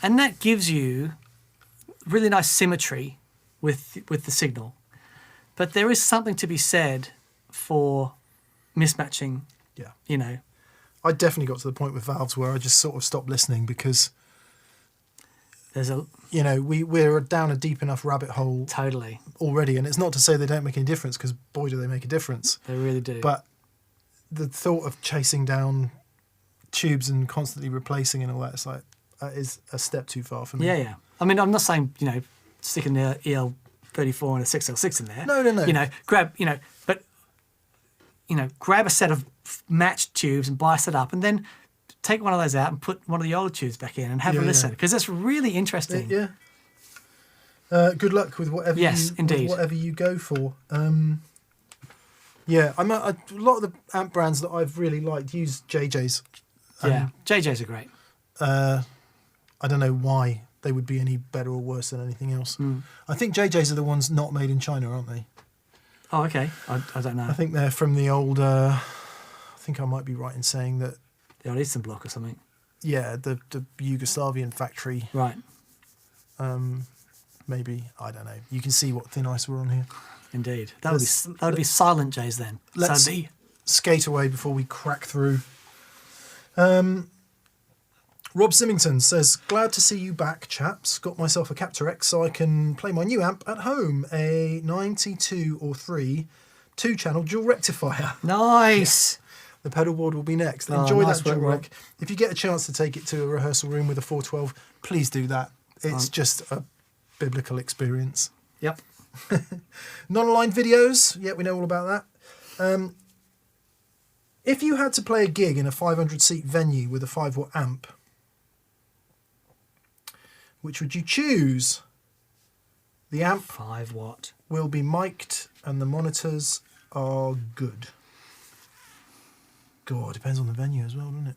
And that gives you really nice symmetry with the signal. But there is something to be said for mismatching. Yeah. I definitely got to the point with valves where I just sort of stopped listening because we're down a deep enough rabbit hole totally already, and it's not to say they don't make any difference because boy do they make a difference. They really do. But the thought of chasing down tubes and constantly replacing and all that. It's like that is a step too far for me. Yeah, yeah. I mean, I'm not saying, sticking the EL34 and a 6L6 in there. No. Grab a set of matched tubes and buy a set up, and then take one of those out and put one of the old tubes back in and have a listen, because that's really interesting. Yeah. Good luck with whatever indeed. with whatever you go for. Yeah, a lot of the amp brands that I've really liked use JJ's. JJ's are great. I don't know why they would be any better or worse than anything else. I think JJ's are the ones not made in China, aren't they? Oh, okay. I don't know. I think they're from the old. I think I might be right in saying that. The old Eastern Bloc or something. Yeah, the Yugoslavian factory. Right. Maybe, I don't know. You can see what thin ice we're on here. Indeed. That would be silent J's then. Let's skate away before we crack through. Rob Symington says, glad to see you back, chaps. Got myself a Captor X so I can play my new amp at home. A 92 or 3 2-channel dual rectifier. Nice. The pedalboard will be next. Enjoy nice that dual work, rec. If you get a chance to take it to a rehearsal room with a 412, please do that. It's just a biblical experience. Yep. Non-aligned videos. Yeah, we know all about that. If you had to play a gig in a 500-seat venue with a 5-watt amp, which would you choose? The amp 5-watt will be mic'd and the monitors are good. God, depends on the venue as well, doesn't it?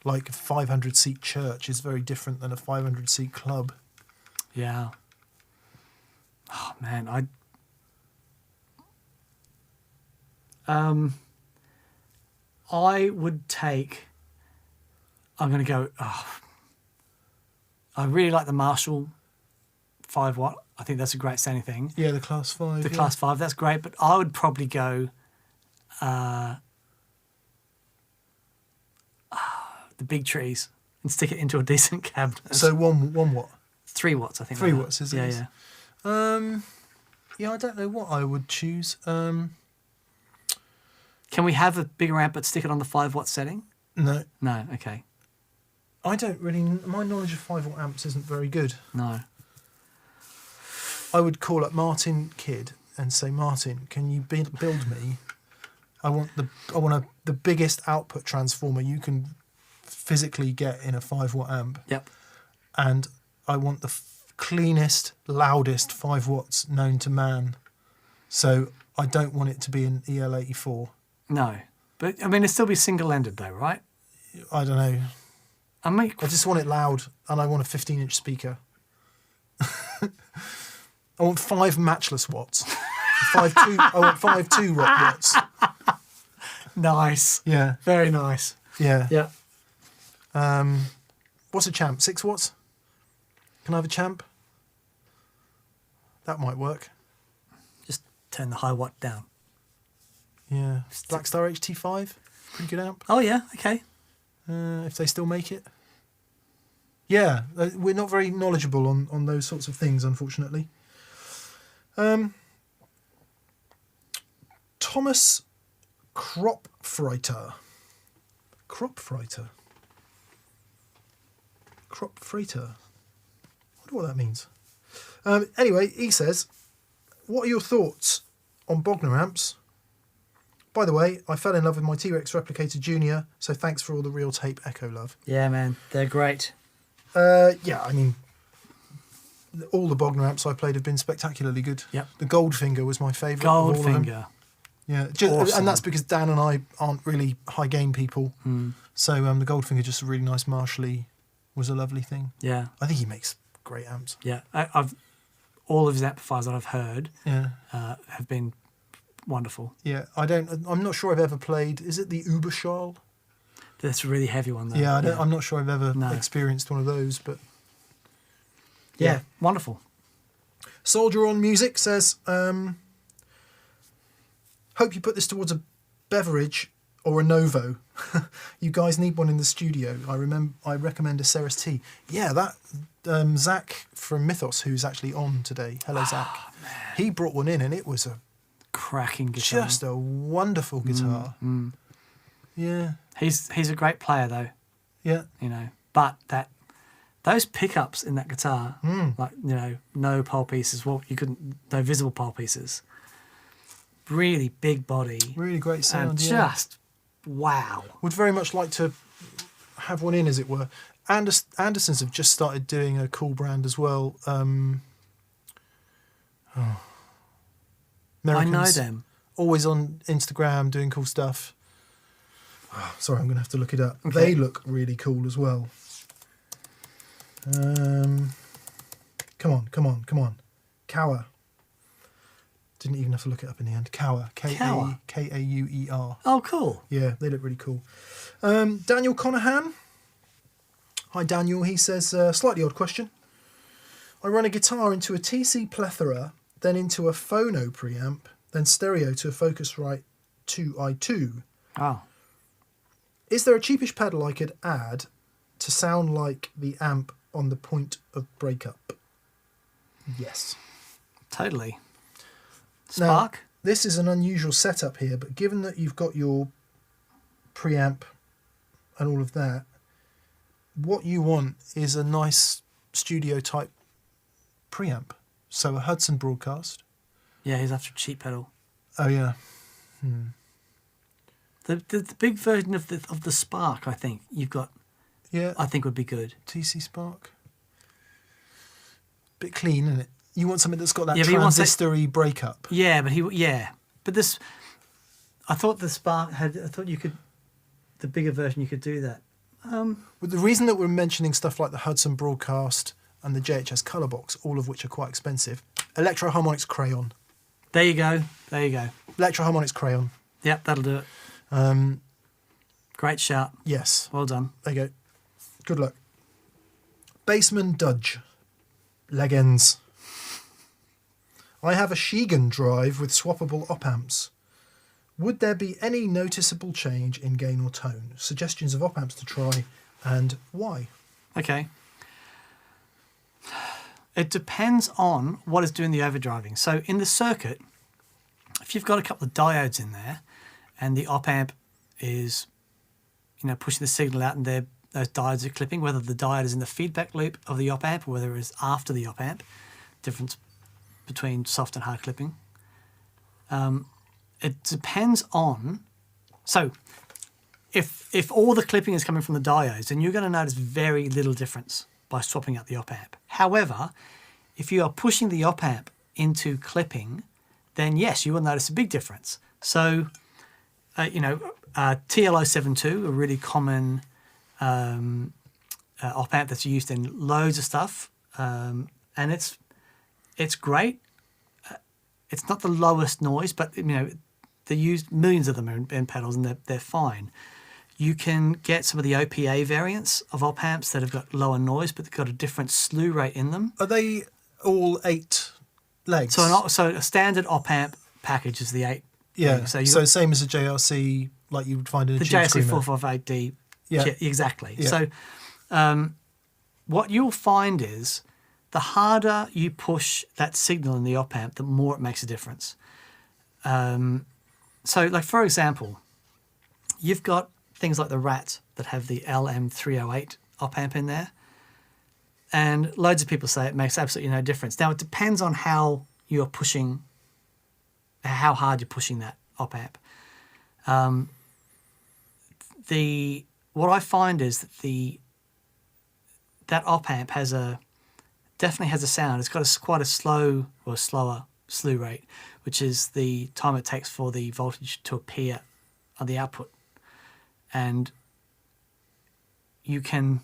Like a 500-seat church is very different than a 500-seat club. Yeah. Oh man, I would take. I'm going to go. I really like the Marshall 5-watt. I think that's a great sounding thing. Yeah, the Class 5. The Class 5, that's great. But I would probably go the big trees and stick it into a decent cabinet. So one watt? 3 watts, I think. 3 watts, is it? Yeah, yeah. Yeah, I don't know what I would choose. Can we have a bigger amp but stick it on the 5-watt setting? No. No, okay. I don't really... My knowledge of 5-watt amps isn't very good. No. I would call up Martin Kidd and say, Martin, can you build me? I want the biggest output transformer you can physically get in a 5-watt amp. Yep. And I want the cleanest, loudest 5 watts known to man. So I don't want it to be an EL84. No. But, I mean, it'd still be single-ended though, right? I don't know. I just want it loud, and I want a 15-inch speaker. I want 5 matchless watts. I want 5 2-watt watts. Nice. Yeah. Very nice. Yeah. Yeah. What's a champ? 6 watts? Can I have a champ? That might work. Just turn the high watt down. Yeah. Blackstar HT5, pretty good amp. Oh yeah, okay. If they still make it. Yeah, we're not very knowledgeable on those sorts of things, unfortunately. Thomas Kropfreiter. Kropfreiter. Kropfreiter. I wonder what that means. Anyway, he says, what are your thoughts on Bogner amps? By the way, I fell in love with my T-Rex Replicator Junior, so thanks for all the real tape echo love. Yeah, man, they're great. Yeah, I mean, all the Bogner amps I've played have been spectacularly good. Yep. The Goldfinger was my favourite. Goldfinger. Yeah, Awesome. and that's because Dan and I aren't really high gain people. So the Goldfinger, just a really nice Marshally, was a lovely thing. Yeah. I think he makes great amps. Yeah, all of his amplifiers that I've heard have been wonderful. Yeah, I'm not sure I've ever played. Is it the Uberschall? That's a really heavy one though. Yeah, I'm not sure I've ever experienced one of those, but yeah, wonderful. Soldier on Music says, hope you put this towards a beverage or a Novo. You guys need one in the studio. I recommend a Ceres T. Yeah, that Zach from Mythos, who's actually on today. Hello, Zach. Man. He brought one in, and it was a cracking guitar. just a wonderful guitar. Mm. Yeah, he's a great player though. Yeah. You know, but those pickups in that guitar, like, you know, no pole pieces. Well, you couldn't, no visible pole pieces. Really big body. Really great sound. And yeah. just wow. Would very much like to have one in, as it were. Andersons have just started doing a cool brand as well. I know Americans, them. always on Instagram doing cool stuff. Oh, sorry, I'm going to have to look it up. Okay. They look really cool as well. Come on. Kauer. Didn't even have to look it up in the end. Kauer. Kauer. Kauer. Oh, cool. Yeah, they look really cool. Daniel Conahan. Hi, Daniel. He says, slightly odd question. I run a guitar into a TC plethora, then into a phono preamp, then stereo to a Focusrite 2i2. Oh. Is there a cheapish pedal I could add to sound like the amp on the point of breakup? Yes. Totally. Now, Spark? this is an unusual setup here, but given that you've got your preamp and all of that, what you want is a nice studio type preamp. So a Hudson Broadcast. Yeah, he's after a cheap pedal. Oh yeah. The big version of the Spark, I think you've got. Yeah. I think would be good. TC Spark. Bit clean, isn't it? You want something that's got that Yeah, but he wants that- transistor-y breakup. Yeah, but this. I thought the Spark had. I thought you could. The bigger version, you could do that. Well, the reason that we're mentioning stuff like the Hudson Broadcast and the JHS Color Box, all of which are quite expensive, Electro Harmonics Crayon. There you go. Electro Harmonics Crayon. Yep, that'll do it. Great shout. Yes. Well done. There you go. Good luck. Baseman Dudge. Legends. I have a Shigan drive with swappable op amps. Would there be any noticeable change in gain or tone? Suggestions of op amps to try and why? Okay. It depends on what is doing the overdriving. So in the circuit, if you've got a couple of diodes in there and the op amp is, you know, pushing the signal out and those diodes are clipping, whether the diode is in the feedback loop of the op amp or whether it is after the op amp, difference between soft and hard clipping. It depends on, so if all the clipping is coming from the diodes, then you're going to notice very little difference by swapping out the op amp. However, if you are pushing the op amp into clipping, then yes, you will notice a big difference. So, TL072, a really common op amp that's used in loads of stuff, and it's great. It's not the lowest noise, but you know, they use millions of them in pedals, and they're fine. You can get some of the OPA variants of op amps that have got lower noise, but they've got a different slew rate in them. Are they all 8 legs? So a standard op amp package is the 8. Yeah. legs. So same as a JRC, like you would find in a the Tube JRC Screamer. 458D. Yeah. Exactly. Yeah. So what you'll find is the harder you push that signal in the op amp, the more it makes a difference. So, like, for example, you've got things like the Rat that have the LM308 op amp in there, and loads of people say it makes absolutely no difference. Now, it depends on how you're pushing, how hard you're pushing that op amp. What I find is that that op amp definitely has a sound. It's got quite a slow or slower slew rate, which is the time it takes for the voltage to appear on the output. And you can,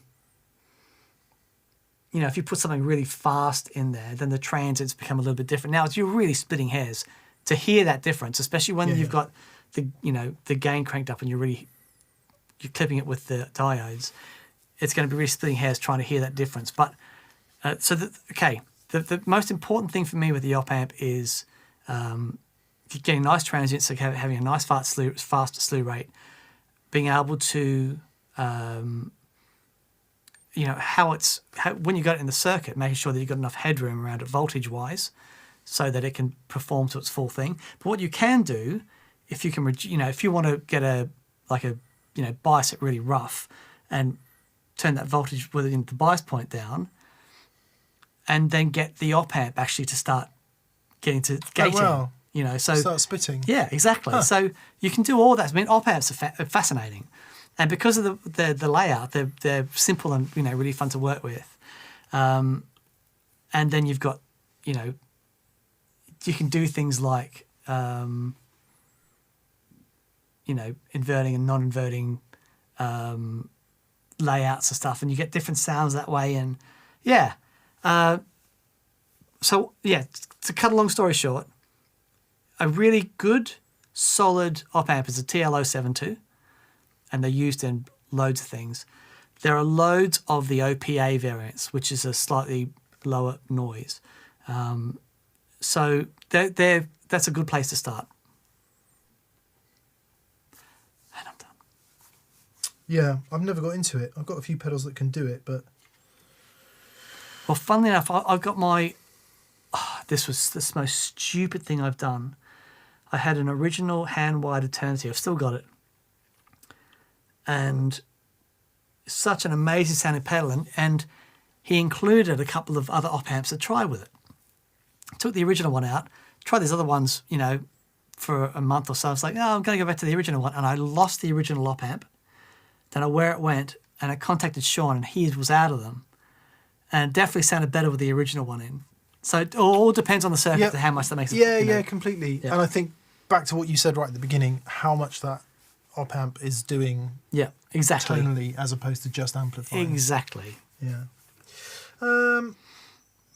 you know, if you put something really fast in there, then the transits become a little bit different. Now, you're really splitting hairs to hear that difference, especially when you've got the gain cranked up and you're clipping it with the diodes. It's going to be really splitting hairs trying to hear that difference. But the most important thing for me with the op amp is getting nice transients, so having a nice fast slew rate, being able to, when you got it in the circuit, making sure that you've got enough headroom around it voltage-wise, so that it can perform to its full thing. But what you can do, if you can, if you want to get bias it really rough, and turn that voltage within the bias point down, and then get the op amp actually to start getting to gating. Oh, wow. You know, so Start spitting. yeah, exactly. So you can do all that. I mean, op amps are fascinating, and because of the layout, they're simple and really fun to work with. And then you've got, you can do things like inverting and non-inverting layouts and stuff, and you get different sounds that way. And so to cut a long story short, a really good, solid op amp is a TL072, and they're used in loads of things. There are loads of the OPA variants, which is a slightly lower noise. So that's a good place to start. And I'm done. Yeah, I've never got into it. I've got a few pedals that can do it, but... Well, funnily enough, I've got my... this was the most stupid thing I've done. I had an original hand-wired Eternity. I've still got it. And such an amazing sounding pedal. And he included a couple of other op amps to try with it. Took the original one out, tried these other ones, for a month or so. I was like, no, I'm going to go back to the original one. And I lost the original op amp. Don't know where it went. And I contacted Sean, and he was out of them. And it definitely sounded better with the original one in. So it all depends on the circuit to how much that makes it. Yeah, completely. Yeah. And I think back to what you said right at the beginning, how much that op amp is doing exactly. tonally as opposed to just amplifying. Exactly. Yeah.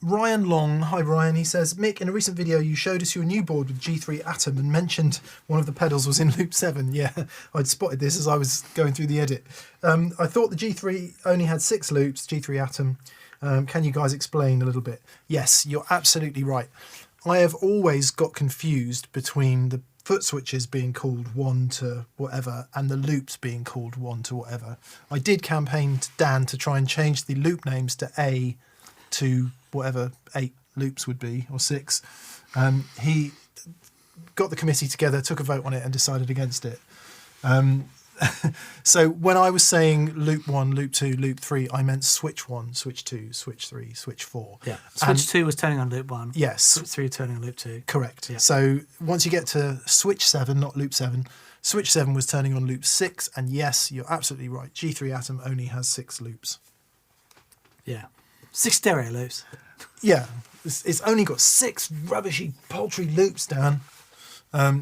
Ryan Long, hi Ryan, he says, Mick, in a recent video you showed us your new board with G3 Atom and mentioned one of the pedals was in loop 7. Yeah, I'd spotted this as I was going through the edit. I thought the G3 only had 6 loops, G3 Atom. Can you guys explain a little bit? Yes, you're absolutely right. I have always got confused between the foot switches being called 1 to whatever and the loops being called 1 to whatever. I did campaign to Dan to try and change the loop names to A to whatever 8 loops would be, or 6. He got the committee together, took a vote on it and decided against it. So when I was saying loop 1, loop 2, loop 3, I meant switch 1, switch 2, switch 3, switch 4. Yeah. Switch 2 was turning on loop 1. Yes. Switch 3 turning on loop 2. Correct. Yeah. So once you get to switch 7, not loop 7, switch 7 was turning on loop 6, and yes, you're absolutely right. G3 Atom only has 6 loops. Yeah. 6 stereo loops. Yeah. It's only got 6 rubbishy, paltry loops, Dan.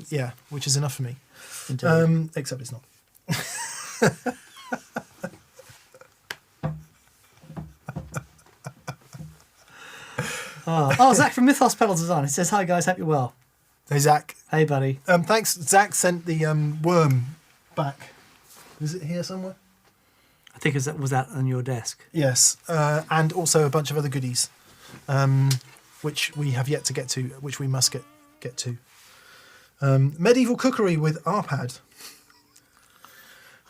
Yeah, which is enough for me. Indeed. Except it's not. Zach from Mythos Pedal Design. He says, hi guys, hope you're well. Hey, Zach. Hey, buddy. Thanks. Zach sent the worm back. Is it here somewhere? I think it was that on your desk. Yes. And also a bunch of other goodies, which we have yet to get to, which we must get to. Medieval cookery with Arpad.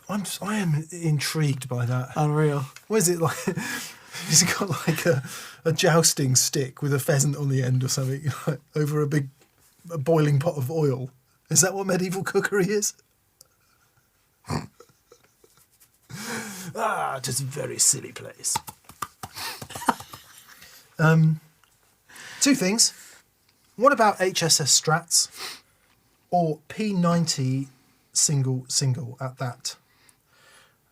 I am intrigued by that. Unreal. What is it like? Has it got like a jousting stick with a pheasant on the end or something over a boiling pot of oil? Is that what medieval cookery is? Just a very silly place. 2 things. What about HSS Strats or P90 single at that?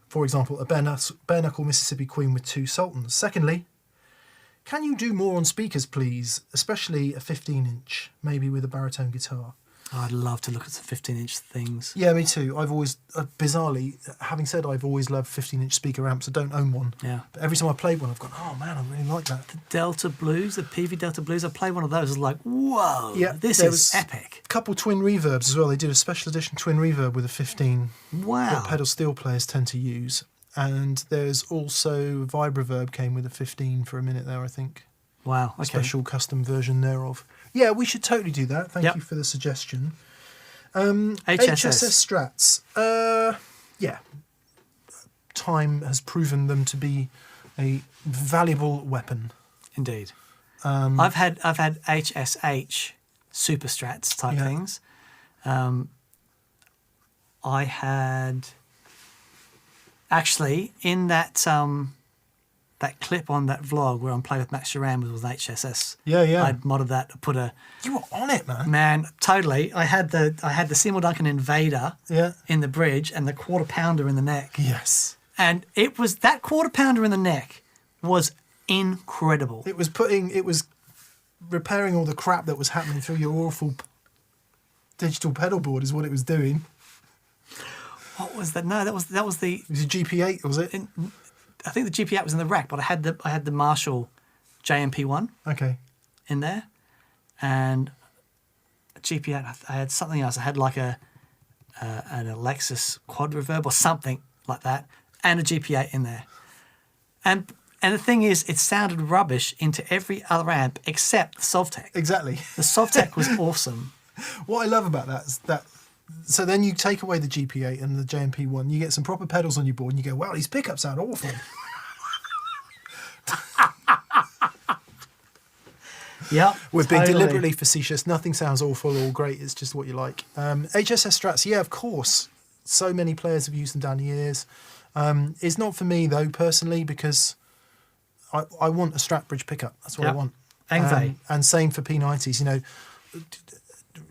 For example, a bare knuckle Mississippi Queen with 2 Sultans. Secondly, can you do more on speakers, please? Especially a 15-inch, maybe with a baritone guitar. I'd love to look at some 15-inch things. Yeah, me too. I've always, bizarrely, having said I've always loved 15-inch speaker amps. I don't own one. Yeah. But every time I played one, I've gone, oh man, I really like that. The Delta Blues, the PV Delta Blues, I played one of those. I was like, whoa, Yeah, this there is was epic. A couple twin reverbs as well. They did a special edition twin reverb with a 15. Wow. What pedal steel players tend to use. And there's also Vibreverb came with a 15 for a minute there, I think. Wow, okay. Special custom version thereof. Yeah, we should totally do that. Thank you for the suggestion. HSS Strats. Yeah. Time has proven them to be a valuable weapon. Indeed. I've had HSH Super Strats type things. I had Actually, in that that clip on that vlog where I'm playing with Max Duran with an HSS. Yeah. I'd modded that, put a You were on it, man. man, totally. I had the Seymour Duncan Invader in the bridge and the quarter pounder in the neck. Yes. And it was that quarter pounder in the neck was incredible. It was repairing all the crap that was happening through your awful digital pedalboard is what it was doing. What was that? No, that was the. It was a GP8, was it? I think the GP8 was in the rack, but I had the Marshall JMP1 Okay. in there, and a GP8. I had something else. I had like an Lexus quad reverb or something like that, and a GP8 in there. And the thing is, it sounded rubbish into every other amp except the Sovtech. Exactly. The Sovtech was awesome. What I love about that is that. So then you take away the GP8 and the JMP1, you get some proper pedals on your board, and you go, wow, these pickups sound awful. Yeah, We're being deliberately facetious. Nothing sounds awful or great. It's just what you like. HSS Strats, yeah, of course. So many players have used them down the years. It's not for me, though, personally, because I want a Strat bridge pickup. That's what I want. And same for P90s. You know,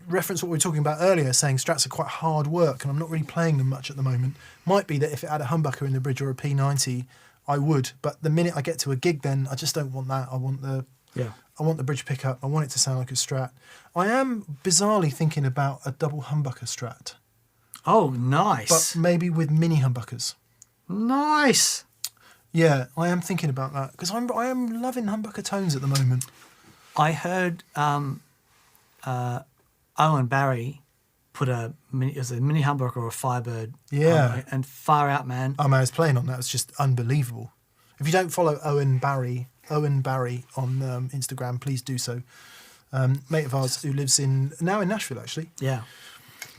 reference what we were talking about earlier, saying Strats are quite hard work, and I'm not really playing them much at the moment. Might be that if it had a humbucker in the bridge or a P90, I would. But the minute I get to a gig, then I just don't want that. I want the bridge pickup. I want it to sound like a Strat. I am bizarrely thinking about a double humbucker Strat. Oh, nice. But maybe with mini humbuckers. Nice. Yeah, I am thinking about that because I am loving humbucker tones at the moment. I heard Owen Barry put it was a mini humbucker or a Firebird. Yeah. And far out, man. Oh man, I was playing on that. It's just unbelievable. If you don't follow Owen Barry on Instagram, please do so. Mate of ours who lives now in Nashville, actually. Yeah.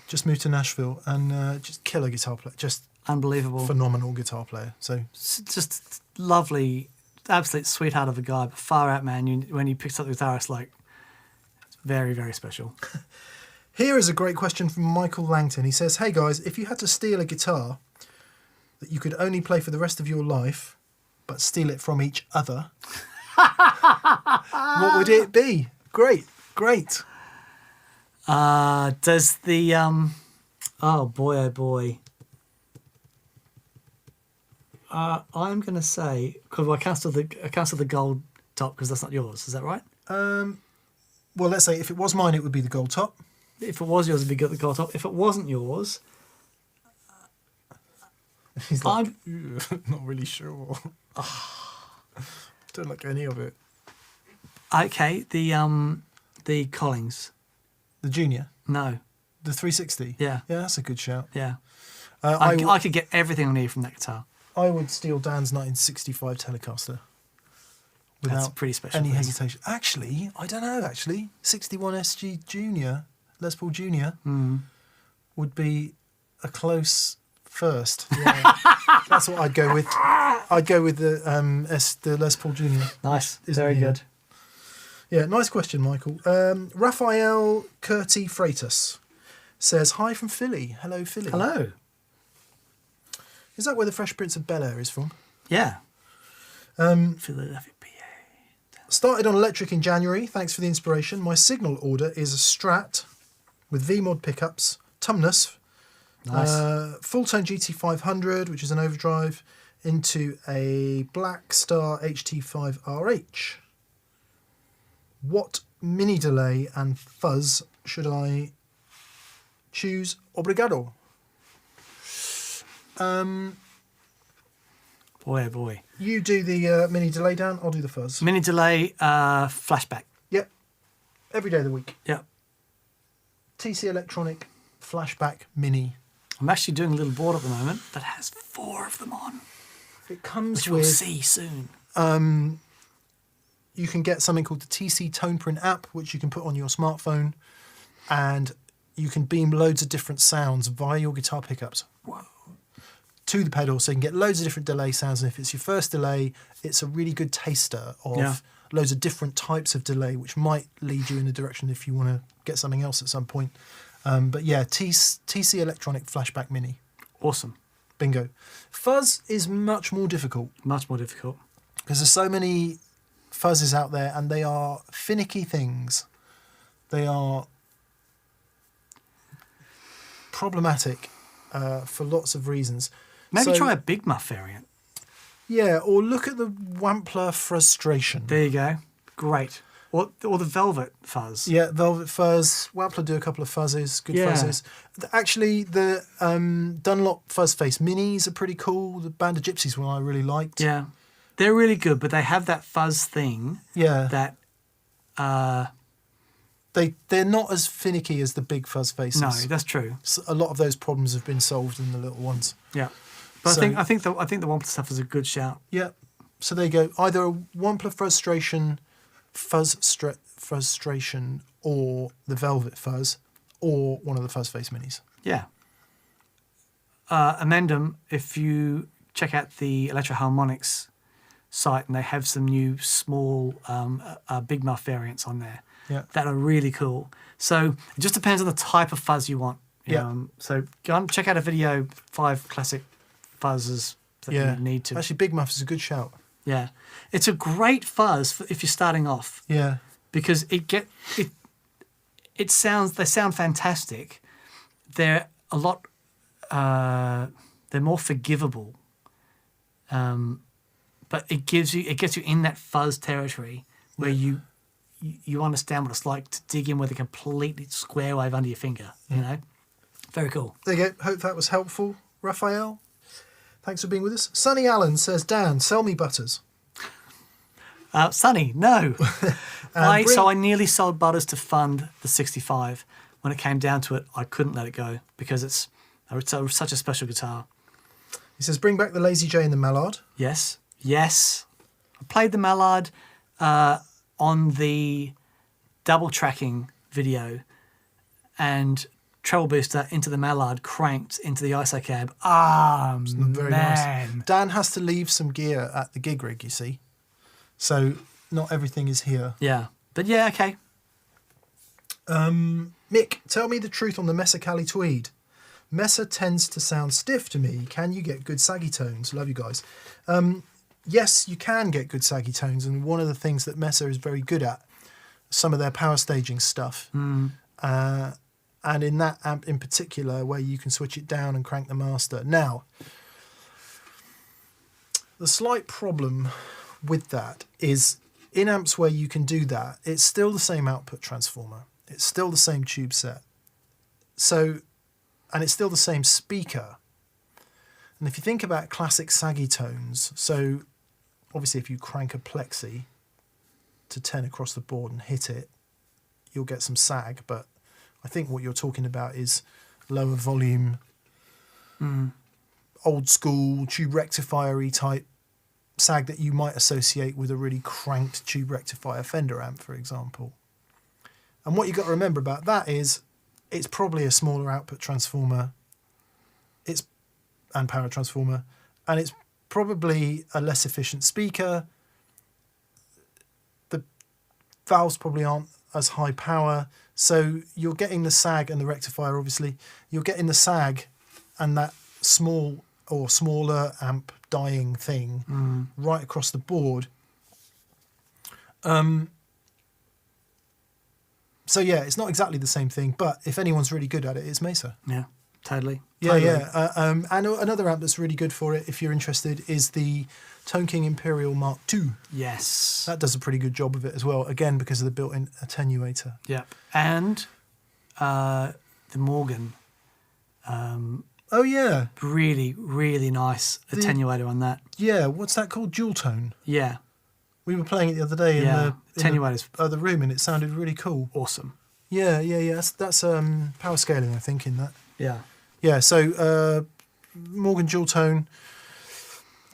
Just moved to Nashville and just killer guitar player. Just unbelievable. Phenomenal guitar player. So just lovely, absolute sweetheart of a guy, but far out, man. When he picks up the guitar, it's like very, very special. Here is a great question from Michael Langton. He says, hey guys, if you had to steal a guitar that you could only play for the rest of your life, but steal it from each other, what would it be? Great. Does the oh boy. I'm gonna say because I cancelled the gold top because that's not yours. Is that right? Well, let's say if it was mine, it would be the gold top. If it was yours, it'd be the gold top. If it wasn't yours, he's like, not really sure. Don't like any of it. Okay, the Collings. The Junior? No. The 360? Yeah. Yeah, that's a good shout. Yeah. I could get everything I need from that guitar. I would steal Dan's 1965 Telecaster. That's pretty special. Any hesitation. Actually, I don't know, 61 SG Junior, Les Paul Junior, would be a close first. Yeah. That's what I'd go with. I'd go with the Les Paul Junior. Nice. Very good. Yeah, nice question, Michael. Raphael Curti Freitas says, hi from Philly. Hello, Philly. Hello. Is that where the Fresh Prince of Bel-Air is from? Yeah. Philadelphia, PA. Started on electric in January. Thanks for the inspiration. My signal order is a Strat with V-mod pickups, Tumnus, nice. full-tone GT500, which is an overdrive, into a Black Star HT5 RH. What mini delay and fuzz should I choose? Obrigado. Boy. You do the mini delay, Dan. I'll do the fuzz. Mini delay, flashback. Yep. Every day of the week. Yep. TC Electronic Flashback Mini. I'm actually doing a little board at the moment that has 4 of them on. It comes which with... we'll see soon. You can get something called the TC Tone Print app, which you can put on your smartphone, and you can beam loads of different sounds via your guitar pickups to the pedal, so you can get loads of different delay sounds. And if it's your first delay, it's a really good taster of loads of different types of delay, which might lead you in a direction if you want to get something else at some point. But yeah, TC Electronic Flashback Mini. Awesome. Bingo. Fuzz is much more difficult Much more difficult. because there's so many fuzzes out there and they are finicky things. They are problematic for lots of reasons. Maybe So- try a Big Muff variant. Yeah, or look at the Wampler Frustration. There you go. Great. Or the Velvet Fuzz. Yeah, Velvet Fuzz. Wampler do a couple of fuzzes, good Yeah. fuzzes. Actually, the Dunlop Fuzz Face Minis are pretty cool. The Band of Gypsies one I really liked. Yeah. They're really good, but they have that fuzz thing Yeah. that, They're not as finicky as the big Fuzz Faces. no, that's true. So a lot of those problems have been solved in the little ones. Yeah. But So- I think the Wampler stuff is a good shout. Yeah. So there you go. Either a Wampler Frustration, Frustration, or the Velvet Fuzz, or one of the Fuzz Face Minis. Yeah. Amendum, if you check out the Electro-Harmonics site, and they have some new small Big Muff variants on there Yeah. that are really cool. So it just depends on the type of fuzz you want. Yeah. So go and check out a video, 5 classic fuzzes that Yeah. you need to. Actually, Big Muff is a good shout. Yeah. It's a great fuzz if you're starting off, Yeah. because they sound fantastic. They're a lot they're more forgivable, but it gets you in that fuzz territory where you understand what it's like to dig in with a completely square wave under your finger. You know, very cool. There you go. Hope that was helpful, Raphael. Thanks for being with us. Sonny Allen says, Dan, sell me butters. Sonny, no. bring- So I nearly sold butters to fund the 65. When it came down to it, I couldn't let it go because it's such a special guitar. He says, bring back the Lazy J and the Mallard. Yes. I played the Mallard on the double tracking video, and treble booster into the Mallard cranked into the ISO cab. Very man. nice. Dan has to leave some gear at the gig rig, you see. So not everything is here. Yeah. But yeah, okay. Mick, tell me the truth on the Mesa Cali Tweed. Mesa tends to sound stiff to me. Can you get good saggy tones? Love you guys. Yes, you can get good saggy tones, and one of the things that Mesa is very good at, some of their power staging stuff, and in that amp in particular, where you can switch it down and crank the master. Now, the slight problem with that is in amps where you can do that, it's still the same output transformer. It's still the same tube set. So, and it's still the same speaker. And if you think about classic saggy tones, so obviously if you crank a plexi to 10 across the board and hit it, you'll get some sag, but I think what you're talking about is lower volume, old school tube rectifier-y type sag that you might associate with a really cranked tube rectifier Fender amp, for example. And what you've got to remember about that is it's probably a smaller output transformer and power transformer, and it's probably a less efficient speaker. The valves probably aren't as high power, so you're getting the sag and the rectifier, obviously. You're getting the sag and that small or smaller amp dying thing right across the board. So yeah, it's not exactly the same thing, but if anyone's really good at it, it's Mesa. Yeah, totally. Yeah, yeah. And another amp that's really good for it, if you're interested, is the Tone King Imperial Mark II. Yes. That does a pretty good job of it as well, again, because of the built-in attenuator. Yeah. And the Morgan. Oh, yeah. Really, really nice attenuator on that. Yeah, what's that called? Dual tone. Yeah. We were playing it the other day in attenuator's the other room, and it sounded really cool. awesome. Yeah. That's power scaling, I think, in that. Yeah. Yeah, so Morgan Dual Tone,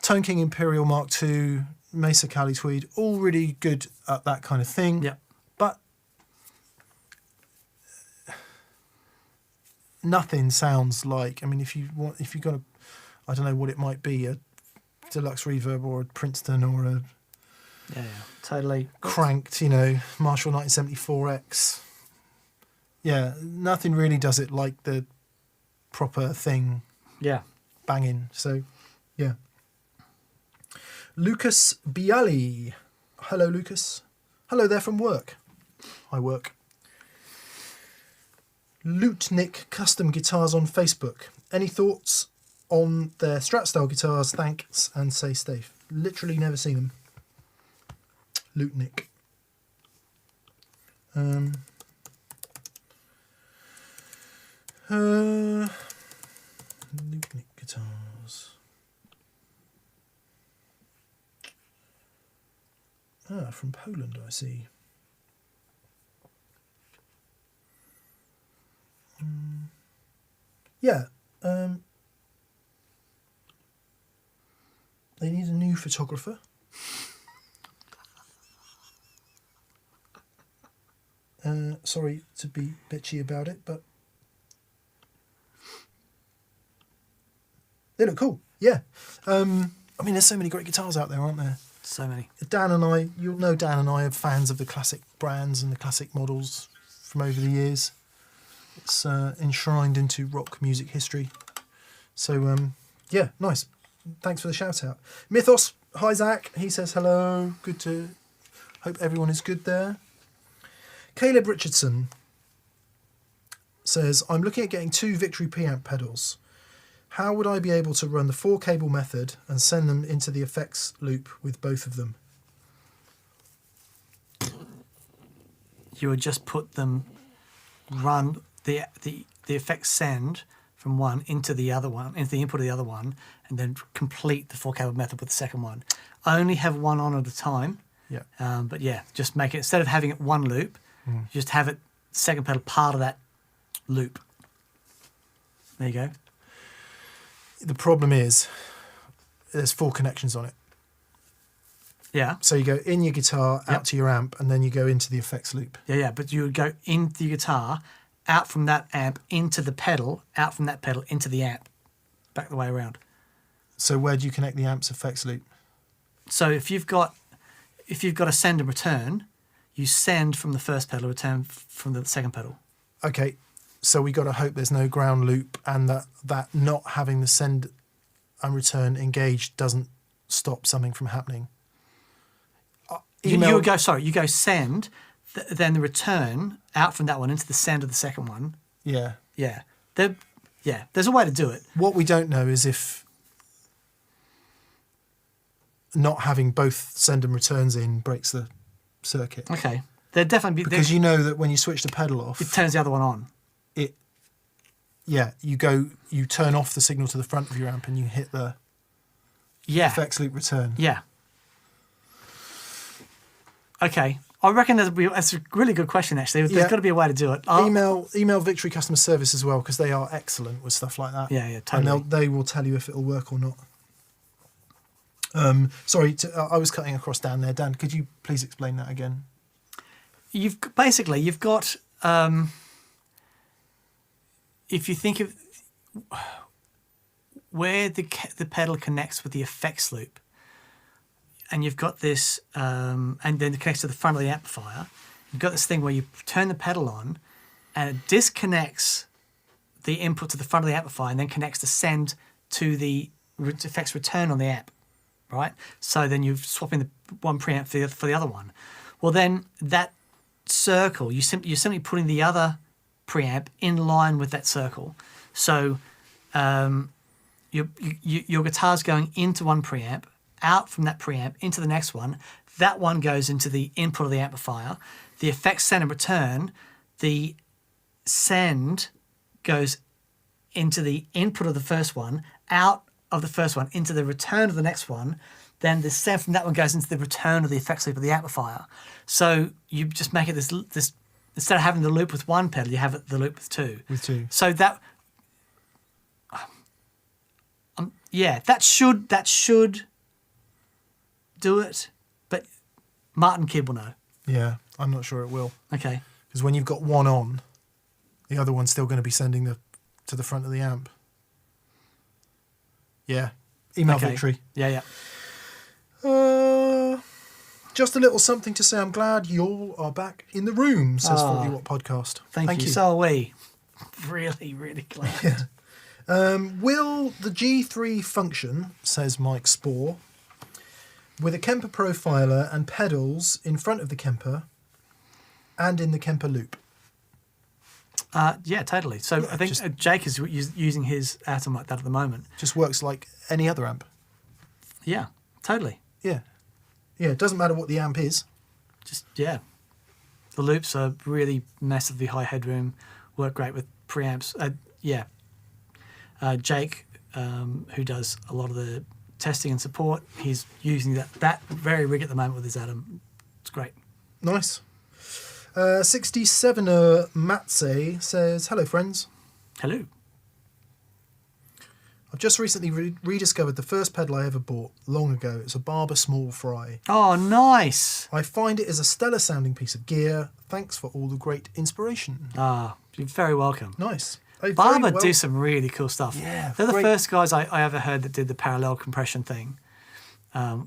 Tone King Imperial Mark II, Mesa Cali Tweed, all really good at that kind of thing. Yeah. But nothing sounds like, I mean, if you've got a, I don't know what it might be, a Deluxe Reverb or a Princeton or a Yeah, totally. cranked, Marshall 1974X. Yeah, nothing really does it like the proper thing. Yeah. banging. So, yeah. Lucas Bialy. Hello, Lucas. Hello there from work. I work. Lootnik Custom Guitars on Facebook. Any thoughts on their Strat style guitars? Thanks and stay safe. Literally never seen them. Lootnik. Lootnik guitars. From Poland, I see. Yeah. They need a new photographer. Sorry to be bitchy about it, but they look cool. Yeah. I mean, there's so many great guitars out there, aren't there? So many. Dan and I, you'll know Dan and I are fans of the classic brands and the classic models from over the years. It's enshrined into rock music history. So, yeah, nice. Thanks for the shout out. Mythos, hi Zach. He says hello. Good to... Hope everyone is good there. Caleb Richardson says, I'm looking at getting 2 Victory preamp pedals. How would I be able to run the 4-cable method and send them into the effects loop with both of them? You would just put them, run the effects send from one into the other one, into the input of the other one, and then complete the 4-cable method with the second one. Only have one on at a time. Yeah. But yeah, just make it, instead of having it one loop, just have it second pedal part of that loop. There you go. The problem is there's 4 connections on it. Yeah. So you go in your guitar, out to your amp, and then you go into the effects loop. Yeah. But you would go into your guitar, out from that amp, into the pedal, out from that pedal, into the amp, back the way around. So where do you connect the amp's effects loop? So if you've got a send and return, you send from the first pedal, return from the second pedal. Okay. So we got to hope there's no ground loop, and that not having the send and return engaged doesn't stop something from happening. You go send, then the return out from that one into the send of the second one. Yeah. Yeah. There's a way to do it. What we don't know is if not having both send and returns in breaks the circuit. Okay. There definitely be, because you know that when you switch the pedal off, it turns the other one on. You turn off the signal to the front of your amp and you hit the effects loop return. Yeah. Okay. I reckon that's a really good question, actually. There's got to be a way to do it. Email Victory Customer Service as well, because they are excellent with stuff like that. Yeah, totally. And they will tell you if it'll work or not. Sorry, I was cutting across Dan there. Dan, could you please explain that again? You've got... if you think of where the pedal connects with the effects loop, and you've got this, and then it connects to the front of the amplifier, you've got this thing where you turn the pedal on, and it disconnects the input to the front of the amplifier, and then connects the send to the effects return on the amp, right? So then you're swapping the one preamp for the other one. Well, then that circle, you're simply putting the other preamp in line with that circle. So your guitar's going into one preamp, out from that preamp into the next one. That one goes into the input of the amplifier. The effects send and return, the send goes into the input of the first one, out of the first one into the return of the next one. Then the send from that one goes into the return of the effects loop of the amplifier. So you just make it this instead of having the loop with one pedal, you have the loop with two. With two. So that, that should do it. But Martin Kidd will know. Yeah, I'm not sure it will. Okay. Because when you've got one on, the other one's still going to be sending to the front of the amp. Yeah. Email Victory. Yeah. Just a little something to say. I'm glad you all are back in the room, says 40 Watt Podcast. Thank you. So are we. Really, really glad. Will the G3 function, says Mike Spore, with a Kemper profiler and pedals in front of the Kemper and in the Kemper loop? Yeah, totally. So Yeah, I think just- Jake is using his Atom like that at the moment. Just works like any other amp. Yeah, totally. Yeah. Yeah, it doesn't matter what the amp is. Just, yeah. The loops are really massively high headroom, work great with preamps. Yeah. Jake, who does a lot of the testing and support, he's using that very rig at the moment with his Atom. It's great. Nice. 67er Matse says, hello friends. Hello. I've just recently rediscovered the first pedal I ever bought long ago. It's a Barber Small Fry. Oh, nice. I find it is a stellar sounding piece of gear. Thanks for all the great inspiration. Ah, you're very welcome. Nice. Barber do some really cool stuff. Yeah, They're the great. first guys I ever heard that did the parallel compression thing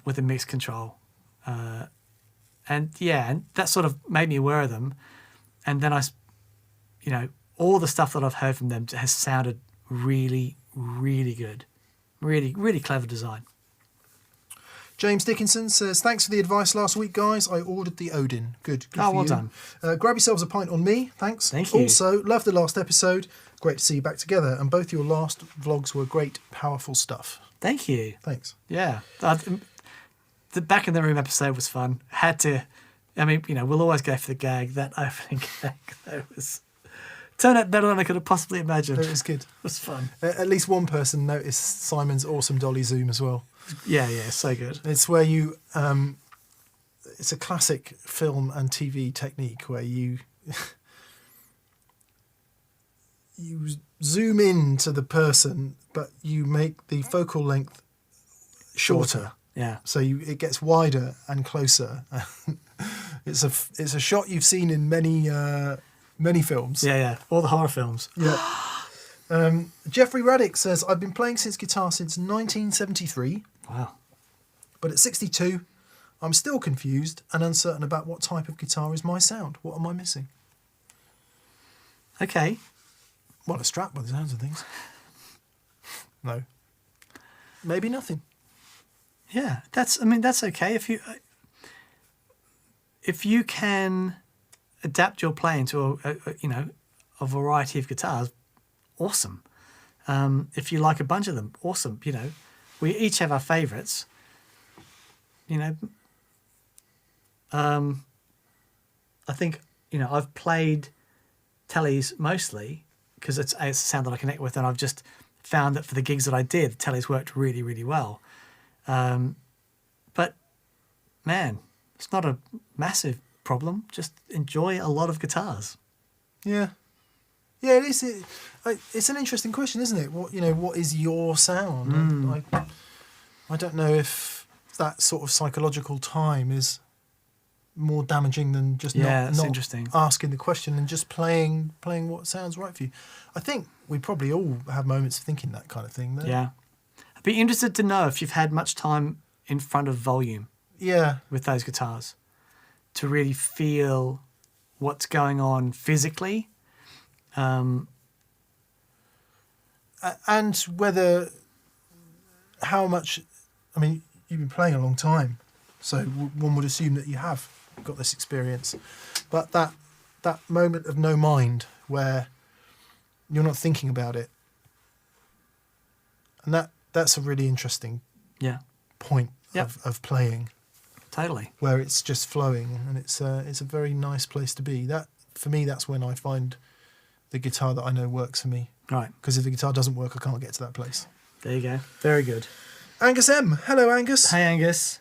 with the mix control. And that sort of made me aware of them. And then all the stuff that I've heard from them has sounded really, really good. Really, really clever design. James Dickinson says, thanks for the advice last week, guys. I ordered the Odin. Good Oh, for well you. done. Grab yourselves a pint on me. Thanks. Thank you. Also, love the last episode. Great to see you back together. And both your last vlogs were great, powerful stuff. Thank you. Thanks. Yeah. The Back in the Room episode was fun. Had to, we'll always go for the gag. That opening gag, turned out better than I could have possibly imagined. It was good. It was fun. At least one person noticed Simon's awesome dolly zoom as well. Yeah, so good. It's where you, it's a classic film and TV technique where you zoom in to the person, but you make the focal length shorter. Yeah. So it gets wider and closer. It's a shot you've seen in many films. Yeah. All the horror films. Yeah. Jeffrey Raddick says, I've been playing guitar since 1973. Wow. But at 62, I'm still confused and uncertain about what type of guitar is my sound. What am I missing? Okay. Well, a Strat by the sounds of things. No. Maybe nothing. Yeah, that's okay if you can adapt your playing to a variety of guitars. Awesome. If you like a bunch of them, awesome. We each have our favorites. I think I've played Teles mostly because it's a sound that I connect with, and I've just found that for the gigs that I did, Teles worked really, really well. But man, it's not a massive problem. Just enjoy a lot of guitars. Yeah. Yeah, it is. It's an interesting question, isn't it? What is your sound? I don't know if that sort of psychological time is more damaging than just not interesting. asking the question and just playing what sounds right for you. I think we probably all have moments of thinking that kind of thing. Though. Yeah. I'd be interested to know if you've had much time in front of volume. Yeah. With those guitars to really feel what's going on physically. And how much, you've been playing a long time, so one would assume that you have got this experience. But that moment of no mind where you're not thinking about it, and that's a really interesting point of playing. Totally. Where it's just flowing, and it's a very nice place to be. That, for me, that's when I find the guitar that I know works for me. Right. Because if the guitar doesn't work, I can't get to that place. There you go. Very good. Angus M. Hello, Angus. Hey, Angus.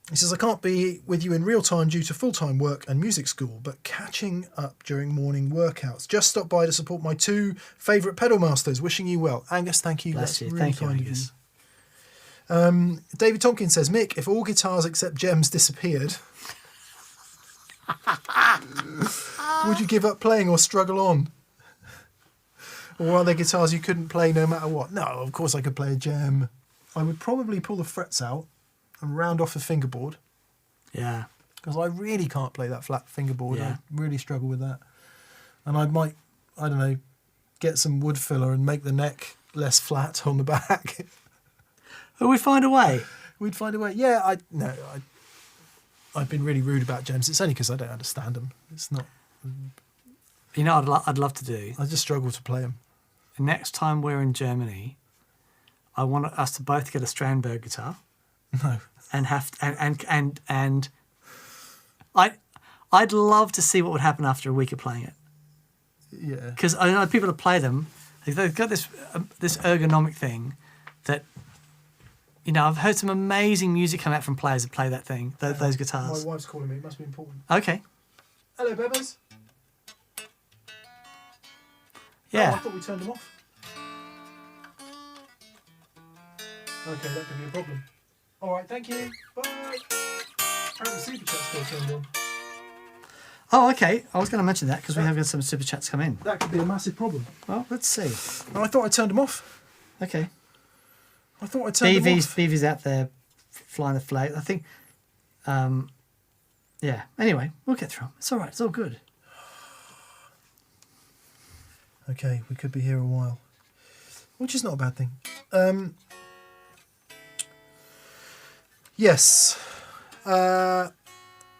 He says, I can't be with you in real time due to full-time work and music school, but catching up during morning workouts. Just stopped by to support my two favourite pedal masters. Wishing you well. Angus, thank you. Bless you. Really Thank you, kind of Angus. David Tompkins says, Mick, if all guitars except Jem's disappeared, would you give up playing or struggle on? Or are there guitars you couldn't play no matter what? No, of course I could play a Jem. I would probably pull the frets out and round off a fingerboard. Yeah. Because I really can't play that flat fingerboard. Yeah. I really struggle with that. And I might, get some wood filler and make the neck less flat on the back. Will we find a way? We'd find a way. Yeah, I've been really rude about Jems. It's only because I don't understand them. It's not. You know, I'd love to do. I just struggle to play them. Next time we're in Germany, I want us to both get a Strandberg guitar. No. And I'd love to see what would happen after a week of playing it. Yeah. Because I know people that play them, they've got this ergonomic thing that, you know, I've heard some amazing music come out from players that play that thing, those guitars. My wife's calling me. It must be important. Okay. Hello, Bebbers. Yeah. Oh, I thought we turned them off. Okay, that could be a problem. All right, thank you. Bye. Apparently, Super Chat's still turned on. Oh, okay. I was going to mention that because we have got some super chats come in. That could be a massive problem. Well, let's see. Oh, I thought I turned them off. Okay. I thought I turned them off. BV's out there flying the flag. I think, yeah. Anyway, we'll get through 'em. It's all right. It's all good. Okay, we could be here a while, which is not a bad thing. Yes, I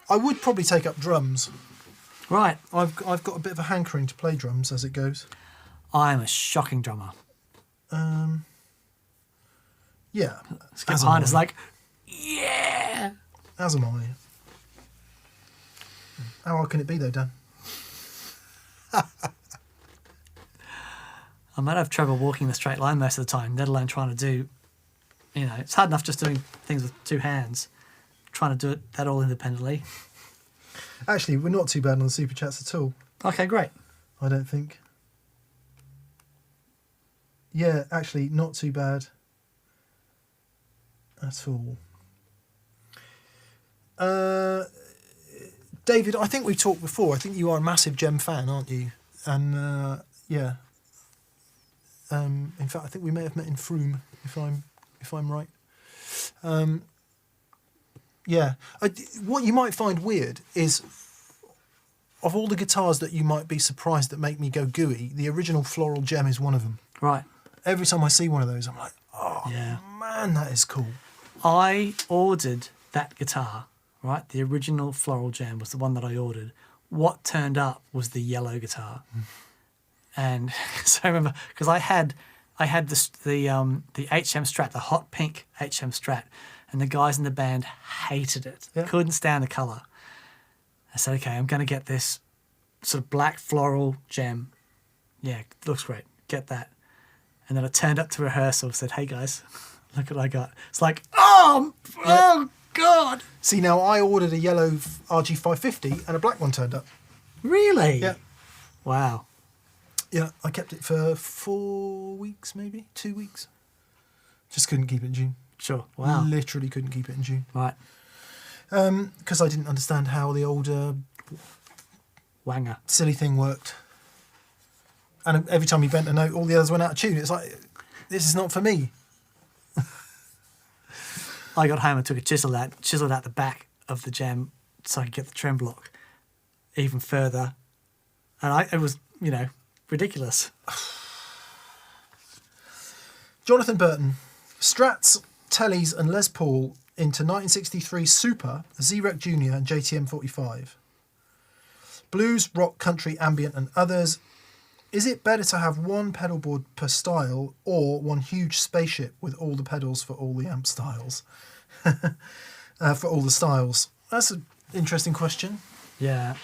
would probably take up drums. Right. I've got a bit of a hankering to play drums as it goes. I'm a shocking drummer. Yeah. It's behind us like, yeah. As am I. How hard can it be though, Dan? I might have trouble walking the straight line most of the time, let alone trying to do, you know, it's hard enough just doing things with two hands, trying to do that all independently. Actually, we're not too bad on the Super Chats at all. Okay, great. I don't think. Yeah, actually, not too bad at all. David, I think we've talked before. I think you are a massive Jem fan, aren't you? And yeah. In fact, I think we may have met in Froome, if I'm right. Yeah. What you might find weird is, of all the guitars that you might be surprised that make me go gooey, the original Floral Jem is one of them. Right. Every time I see one of those, I'm like, oh, yeah. Man, that is cool. I ordered that guitar, right? The original Floral Jem was the one that I ordered. What turned up was the yellow guitar. And so I remember, because I had the HM Strat, the hot pink HM Strat, and the guys in the band hated it. Yeah. Couldn't stand the colour. I said, okay, I'm going to get this sort of black floral Jem. Yeah, looks great. Get that. And then I turned up to rehearsal and said, hey guys, look what I got. It's like, oh God. See, now I ordered a yellow RG550 and a black one turned up. Really? Yeah. Wow. Yeah, I kept it for 4 weeks, maybe 2 weeks. Just couldn't keep it in June. Sure. Wow. Literally couldn't keep it in June. Right. Because I didn't understand how the old Wanger. silly thing worked. And every time you bent a note, all the others went out of tune. It's like, this is not for me. I got home and took a chiseled out the back of the Jem so I could get the trem block even further. And it was, you know, ridiculous. Jonathan Burton. Strats, Teles and Les Paul into 1963 Super, Z-Rec Junior and JTM 45. Blues, rock, country, ambient and others. Is it better to have one pedalboard per style or one huge spaceship with all the pedals for all the amp styles? For all the styles. That's an interesting question. Yeah.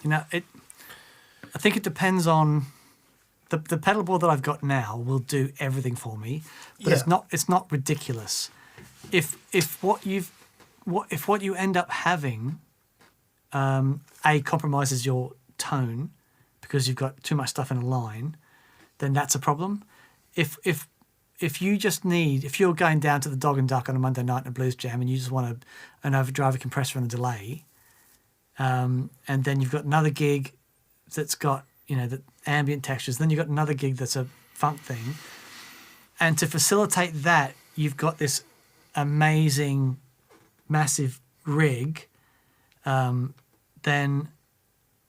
You know, I think it depends on the pedalboard that I've got now will do everything for me, but Yeah. it's not ridiculous. If what you end up having compromises your tone because you've got too much stuff in a line, then that's a problem. If you're going down to the Dog and Duck on a Monday night in a blues jam and you just want an overdrive, a compressor and a delay, and then you've got another gig that's got, you know, the ambient textures, then you've got another gig that's a funk thing, and to facilitate that you've got this amazing massive rig, then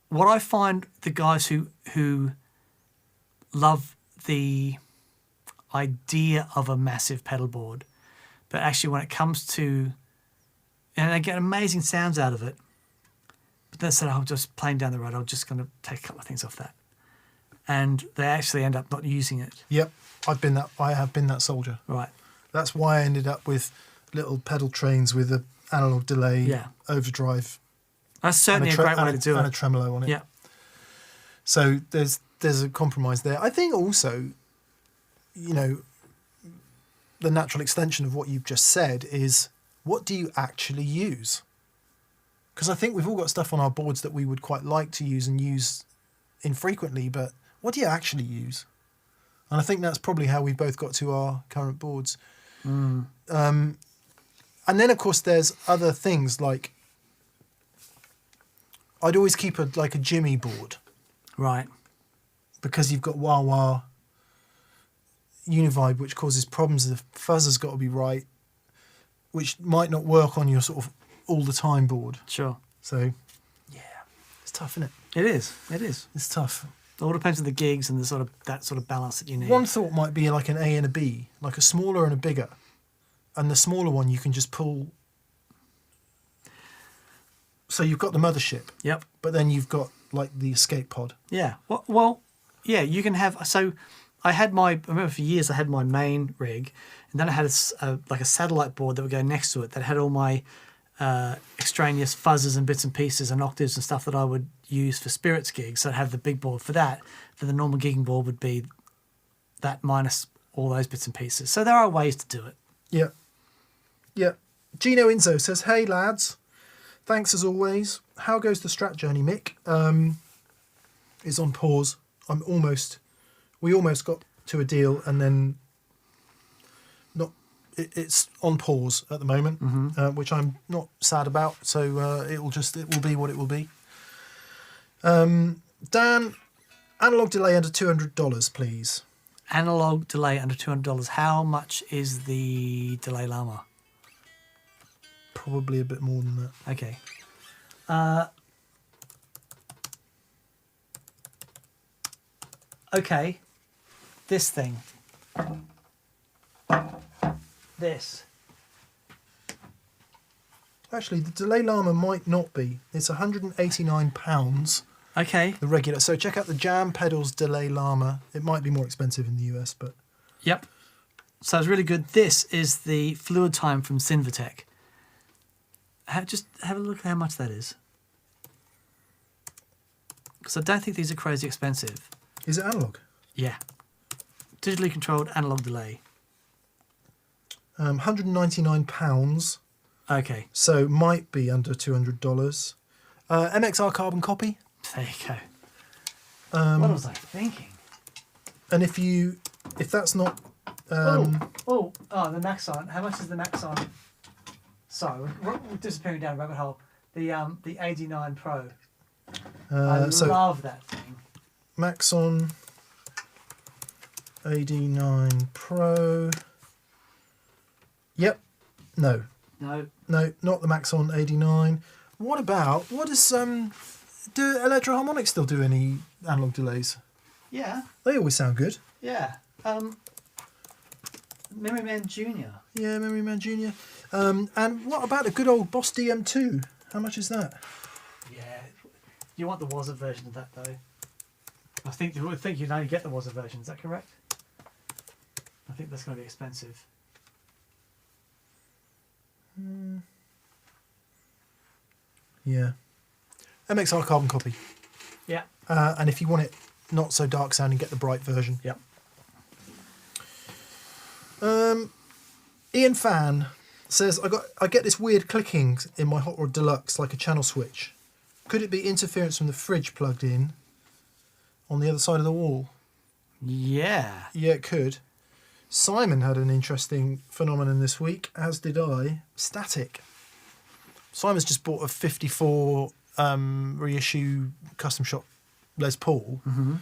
what I find the guys who love the idea of a massive pedal board, but actually when it comes to, and I get amazing sounds out of it, but then said, I'm just playing down the road, I'm just going to take a couple of things off that. And they actually end up not using it. Yep, I have been that soldier. Right. That's why I ended up with little pedal trains with a analog delay, overdrive. That's certainly a great way to do it. And a tremolo on it. Yeah. So there's a compromise there. I think also, you know, the natural extension of what you've just said is, what do you actually use? Because I think we've all got stuff on our boards that we would quite like to use and use infrequently, but what do you actually use? And I think that's probably how we both got to our current boards. And then, of course, there's other things like I'd always keep a Jimmy board. Right. Because you've got wah-wah, Univibe, which causes problems. The fuzz has got to be right, which might not work on your sort of all-the-time board. Sure. So, yeah, it's tough, isn't it? It is. It is. It's tough. It all depends on the gigs and that sort of balance that you need. One thought might be like an A and a B, like a smaller and a bigger. And the smaller one you can just pull. So you've got the mothership. Yep. But then you've got like the escape pod. Yeah. Well, yeah, you can have. So I remember for years I had my main rig, and then I had a satellite board that would go next to it that had all my extraneous fuzzes and bits and pieces and octaves and stuff that I would use for spirits gigs. So I'd have the big board for that. For the normal gigging board would be that minus all those bits and pieces. So there are ways to do it. Yeah. Yeah. Gino Inzo says, hey lads, thanks as always. How goes the Strat journey, Mick? It's on pause. We almost got to a deal and then it's on pause at the moment, which I'm not sad about. So it will be what it will be. Dan, analog delay under $200, please. Analog delay under $200. How much is the Delay Llama? Probably a bit more than that. Okay. Okay. This thing. This. Actually, the Delay Llama might not be. It's £189. Okay. The regular. So check out the Jam Pedals Delay Llama. It might be more expensive in the US, but... Yep. So it's really good. This is the Fluid Time from Cinvatec. Just have a look at how much that is. Because I don't think these are crazy expensive. Is it analog? Yeah. Digitally controlled analog delay. £199. Okay. So might be under $200. MXR carbon copy. There you go. What was I thinking? And if that's not... the Maxon. How much is the Maxon? Sorry, we're disappearing down a rabbit hole. The 89 Pro. I love that thing. Maxon 89 Pro. Yep. No, not the Maxon 89. What does do Electro-Harmonics still do any analog delays? Yeah. They always sound good. Yeah. Memory Man Jr. Yeah, Memory Man Jr. And what about a good old Boss DM2? How much is that? Yeah. You want the Wazza version of that, though. I think you'd only get the Wazza version. Is that correct? I think that's going to be expensive. Yeah. MXR carbon copy. Yeah. And if you want it not so dark sounding, get the bright version. Yep. Ian Fan says, I get this weird clicking in my Hot Rod Deluxe like a channel switch. Could it be interference from the fridge plugged in on the other side of the wall? Yeah. Yeah, it could. Simon had an interesting phenomenon this week, as did I. Static. Simon's just bought a 54 reissue custom shop Les Paul. Mm-hmm.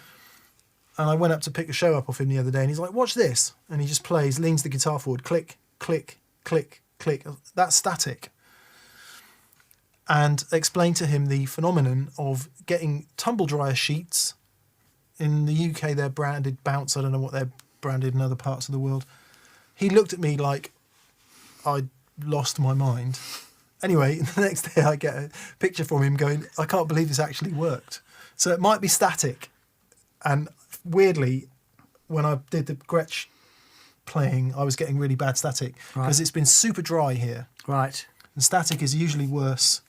And I went up to pick a show up off him the other day and he's like, watch this. And he just plays, leans the guitar forward, click, click, click, click. That's static. And explained to him the phenomenon of getting tumble dryer sheets In the UK, they're branded Bounce. I don't know what they're branded in other parts of the world. He looked at me like I'd lost my mind. Anyway, the next day I get a picture from him going, I can't believe this actually worked. So it might be static. And weirdly, when I did the Gretsch playing, I was getting really bad static because it's been super dry here. Right. And static is usually worse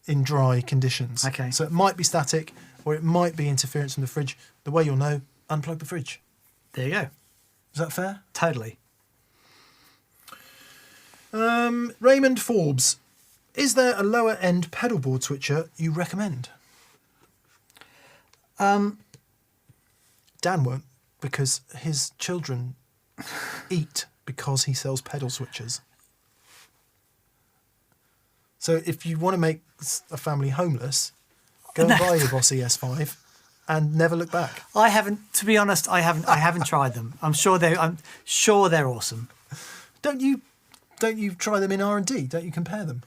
in dry conditions. Okay. So it might be static or it might be interference from the fridge. The way you'll know, unplug the fridge. There you go. Is that fair? Totally. Raymond Forbes, is there a lower end pedalboard switcher you recommend? Dan won't, because his children eat because he sells pedal switchers. So if you want to make a family homeless, go and buy your Boss ES5 and never look back. I haven't, to be honest, I haven't tried them. I'm sure they're awesome. Don't you try them in R&D? Don't you compare them?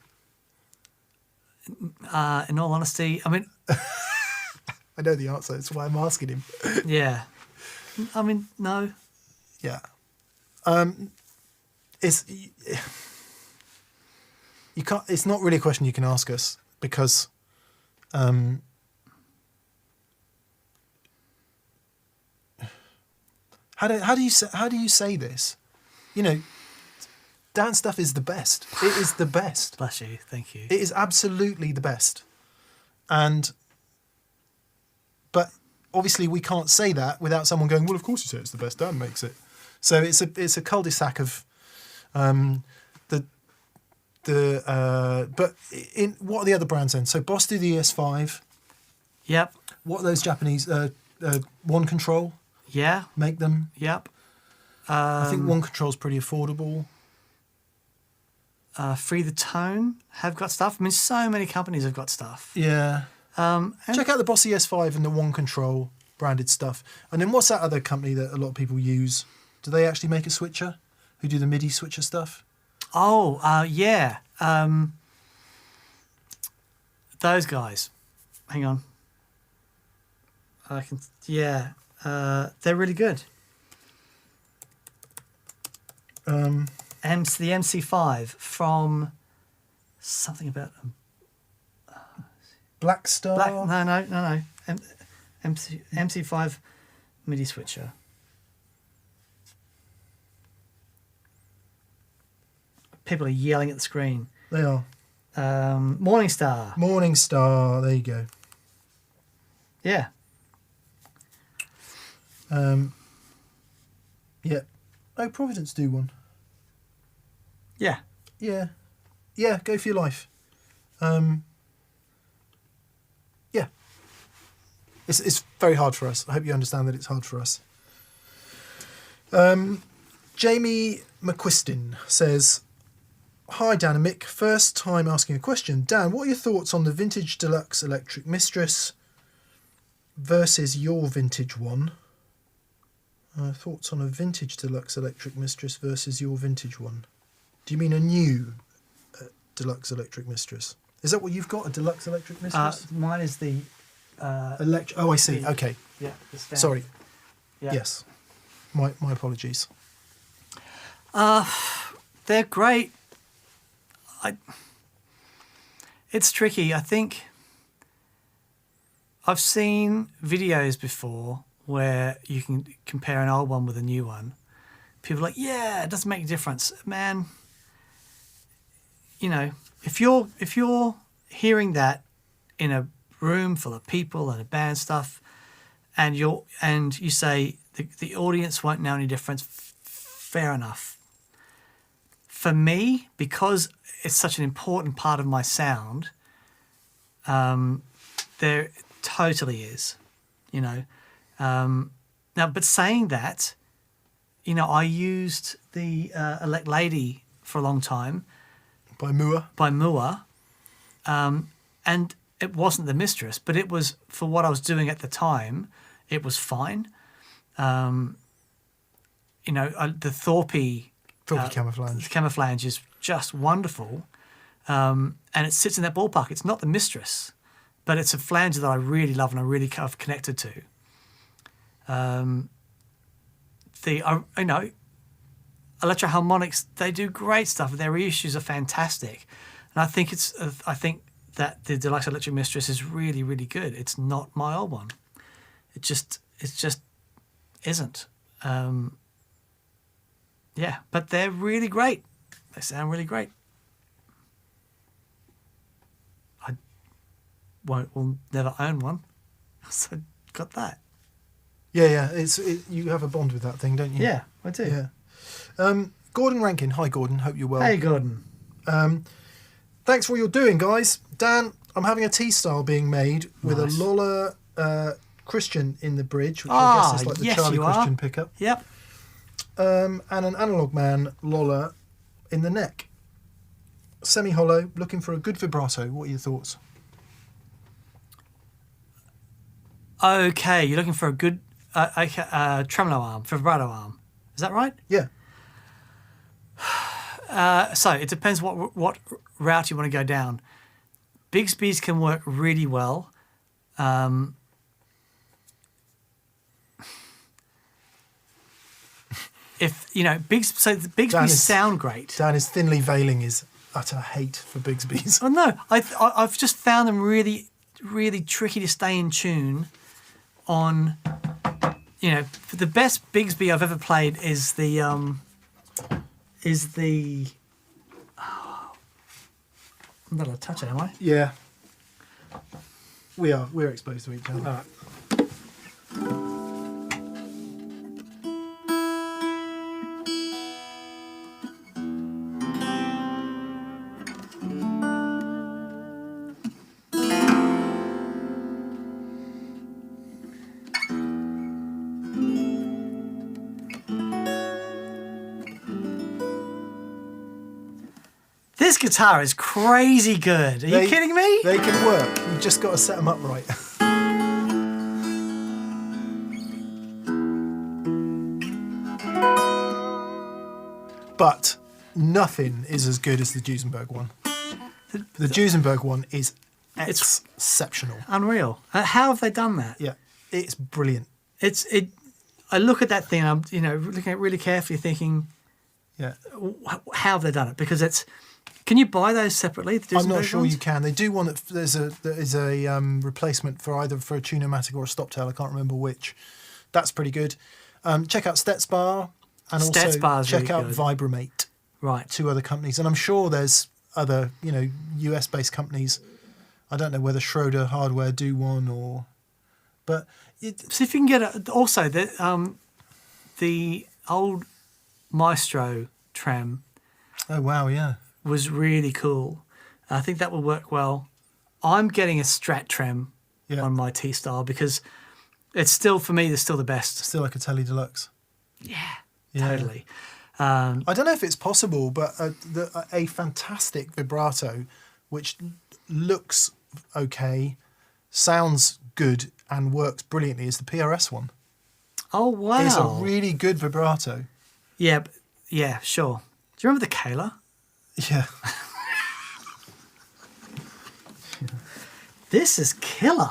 In all honesty, I mean, I know the answer. That's why I'm asking him. yeah. I mean, no. Yeah. It's you can't. It's not really a question you can ask us because how do you say this? You know, dance stuff is the best. It is the best. Bless you. Thank you. It is absolutely the best. But obviously we can't say that without someone going, well, of course you say it's the best. Dan makes it. So it's a cul-de-sac of but in what are the other brands then? So Boss do the ES5. Yep. What are those Japanese One Control? Yeah. Make them. Yep. I think One Control's pretty affordable. Free the Tone have got stuff. I mean, so many companies have got stuff. Yeah. And Check out the Boss ES5 and the One Control branded stuff. And then what's that other company that a lot of people use? Do they actually make a switcher? Who do the MIDI switcher stuff? Oh, yeah. Those guys. Hang on. I can. Yeah. They're really good. The MC5 from something about Black Star? No. MC5 MIDI switcher. People are yelling at the screen. They are. Morningstar. Morningstar, there you go. Yeah. Yeah. Oh, Providence do one. Yeah. Yeah. Yeah, go for your life. Yeah. It's very hard for us. I hope you understand that it's hard for us. Jamie McQuiston says, hi Dan and Mick, first time asking a question. Dan, what are your thoughts on the vintage Deluxe electric Mistress versus your vintage one? Thoughts on a vintage Deluxe electric Mistress versus your vintage one? Do you mean a new Deluxe electric Mistress? Is that what you've got, a Deluxe electric Mistress? Mine is the... Oh, I see. Okay. Yeah. The standard. Sorry. Yeah. Yes. My apologies. They're great. It's tricky. I think I've seen videos before where you can compare an old one with a new one. People are like, yeah, it doesn't make a difference. Man, you know, if you're hearing that in a room full of people and a band stuff, and you say the audience won't know any difference, fair enough. For me, because it's such an important part of my sound, there totally is, you know. Now, but saying that, you know, I used the Elect Lady for a long time. By Mua. And it wasn't the Mistress, but it was, for what I was doing at the time, it was fine. You know, the Thorpe camouflage. The camouflage is just wonderful. And it sits in that ballpark. It's not the Mistress, but it's a flanger that I really love and I really kind of connected to. Electro Harmonics, they do great stuff. Their reissues are fantastic, and I think that the Deluxe Electric Mistress is really, really good. It's not my old one. It just isn't. Yeah, but they're really great. They sound really great. Will never own one, so got that. Yeah. You have a bond with that thing, don't you? Yeah, I do. Yeah. Gordon Rankin. Hi, Gordon. Hope you're well. Hey, Gordon. Thanks for what you're doing, guys. Dan, I'm having a T-style being made with Nice. a Lola Christian in the bridge, which I guess is like the yes, Charlie you Christian are. pickup. Yep. And an Analog Man Lola in the neck. Semi-hollow, looking for a good vibrato. What are your thoughts? Okay, you're looking for a good tremolo arm, vibrato arm. Is that right? Yeah. So it depends what route you want to go down. Bigsby's can work really well. If the Bigsby's sound great. Dan is thinly veiling his utter hate for Bigsby's. Oh no, I've just found them really, really tricky to stay in tune on. The best Bigsby I've ever played is the. I'm not allowed to touch it, am I? Yeah. We're exposed to each other. All right. This guitar is crazy good. Are you kidding me? They can work. You've just got to set them up right. But nothing is as good as the Duesenberg one. The Duesenberg one is exceptional. Unreal. How have they done that? Yeah, it's brilliant. I look at that thing, and I'm looking at it really carefully, thinking, Yeah, how have they done it? Because it's. Can you buy those separately? The I'm not Duesenberg sure ones? you can. They do one that there is a replacement for either for a Tune-O-Matic or a Stoptail. I can't remember which. That's pretty good. Check out Stetsbar and also Stetsbar's check really out good. Vibramate. Right. Two other companies, and I'm sure there's other US-based companies. I don't know whether Schroeder Hardware do one or, but See if you can get also the old Maestro Trem oh wow, yeah. was really cool. I think that will work well. I'm getting a Strat Trem Yeah. on my T-Style because it's still, for me, it's still the best. Still like a Tele Deluxe. Yeah, Yeah. totally. I don't know if it's possible, but a fantastic vibrato, which looks okay, sounds good, and works brilliantly, is the PRS one. Oh, wow. It's a really good vibrato. Yeah, sure. Do you remember the Kayla? Yeah. This is killer.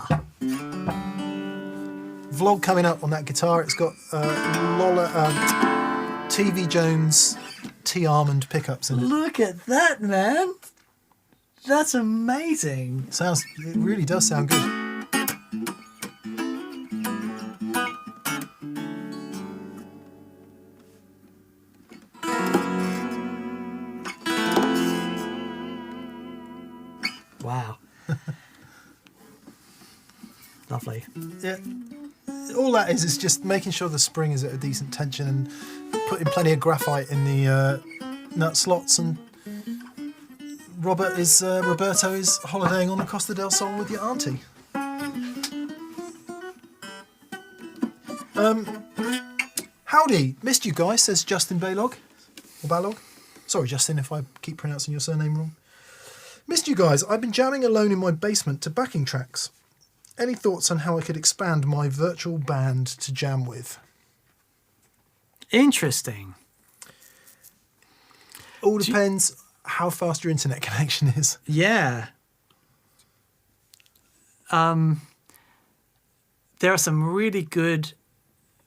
Vlog coming up on that guitar. It's got TV Jones T-Almond pickups in it. Look at that, man. That's amazing. It really does sound good. Wow. Lovely. Yeah. All that is just making sure the spring is at a decent tension and putting plenty of graphite in the nut slots. And Roberto is holidaying on the Costa del Sol with your auntie. Howdy, missed you guys, says Justin Balog. Or Balog. Sorry, Justin, if I keep pronouncing your surname wrong. Missed you guys. I've been jamming alone in my basement to backing tracks. Any thoughts on how I could expand my virtual band to jam with? Interesting. All depends how fast your internet connection is. Yeah. There are some really good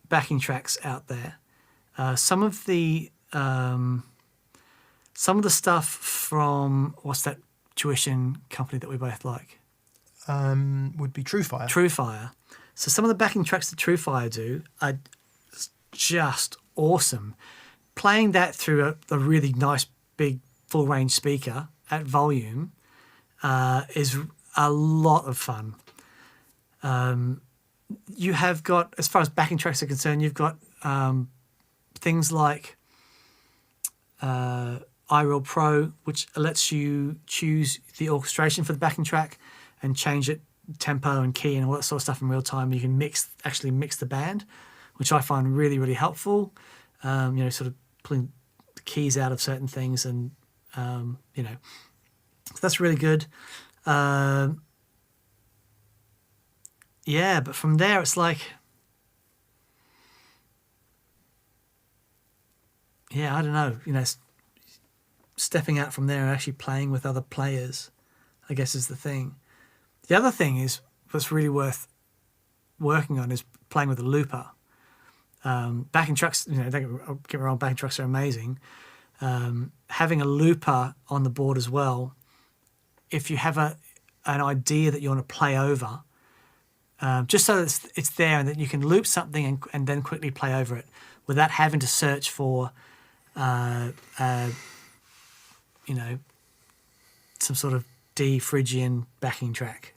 backing tracks out there. Some of the stuff from what's that tuition company that we both like? Would be Truefire. Truefire. So some of the backing tracks that Truefire do are just awesome. Playing that through a really nice big full range speaker at volume is a lot of fun. You have got, as far as backing tracks are concerned, you've got things like iReal Pro, which lets you choose the orchestration for the backing track and change it tempo and key and all that sort of stuff in real time. You can actually mix the band, which I find really, really helpful. Sort of pulling the keys out of certain things and, so that's really good. But from there it's like, I don't know, stepping out from there and actually playing with other players, I guess, is the thing. The other thing is what's really worth working on is playing with a looper. Backing tracks, don't get me wrong, backing tracks are amazing. Having a looper on the board as well, if you have an idea that you want to play over, just so that it's there and that you can loop something and then quickly play over it without having to search for, some sort of D Phrygian backing track.